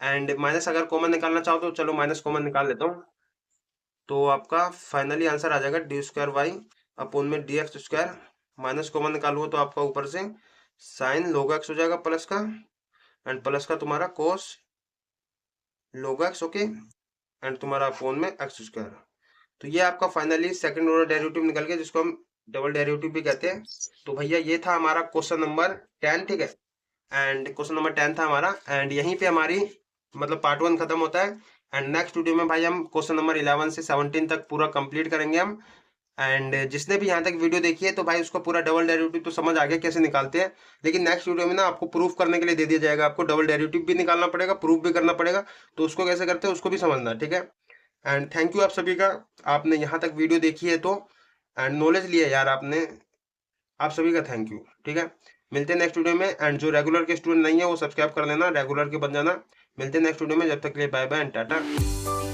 एंड माइनस अगर कॉमन निकालना चाहो तो चलो माइनस कॉमन निकाल लेता हूँ, तो आपका फाइनली आंसर आ जाएगा डी स्क्वायर वाई अपोन में d x square, minus common निकालूंगा तो आपका ऊपर से साइन log x हो जाएगा प्लस का, एंड प्लस का तुम्हारा कोस log x। ओके, एंड तुम्हारा अपोन में एक्स स्क्वायर। तो ये आपका फाइनली सेकंड ऑर्डर डेरिवेटिव निकल गया, जिसको हम डबल डेरिवेटिव भी कहते हैं। तो भैया ये था हमारा क्वेश्चन नंबर 10। ठीक है, एंड क्वेश्चन नंबर 10 था हमारा, एंड यहीं पे हमारी मतलब पार्ट 1 खत्म होता है। एंड नेक्स्ट वीडियो में भाई हम क्वेश्चन नंबर 11 से 17 तक पूरा कंप्लीट करेंगे हम। एंड जिसने भी यहाँ तक वीडियो देखी है तो भाई उसको पूरा डबल डेरिवेटिव तो समझ आ गया कैसे निकालते हैं। लेकिन नेक्स्ट वीडियो में ना आपको प्रूफ करने के लिए दे दिया जाएगा, आपको डबल डेरिवेटिव भी निकालना पड़ेगा, प्रूफ भी करना पड़ेगा, तो उसको कैसे करते हैं उसको भी समझना, ठीक है। एंड थैंक यू आप सभी का, आपने यहाँ तक वीडियो देखी है तो, एंड नॉलेज लिया यार आपने, आप सभी का थैंक यू, ठीक है। मिलते हैं नेक्स्ट वीडियो में, एंड जो रेगुलर के स्टूडेंट नहीं है वो सब्सक्राइब कर लेना, रेगुलर के बन जाना। मिलते हैं नेक्स्ट वीडियो में, जब तक के लिए बाय बाय एंड टाटा।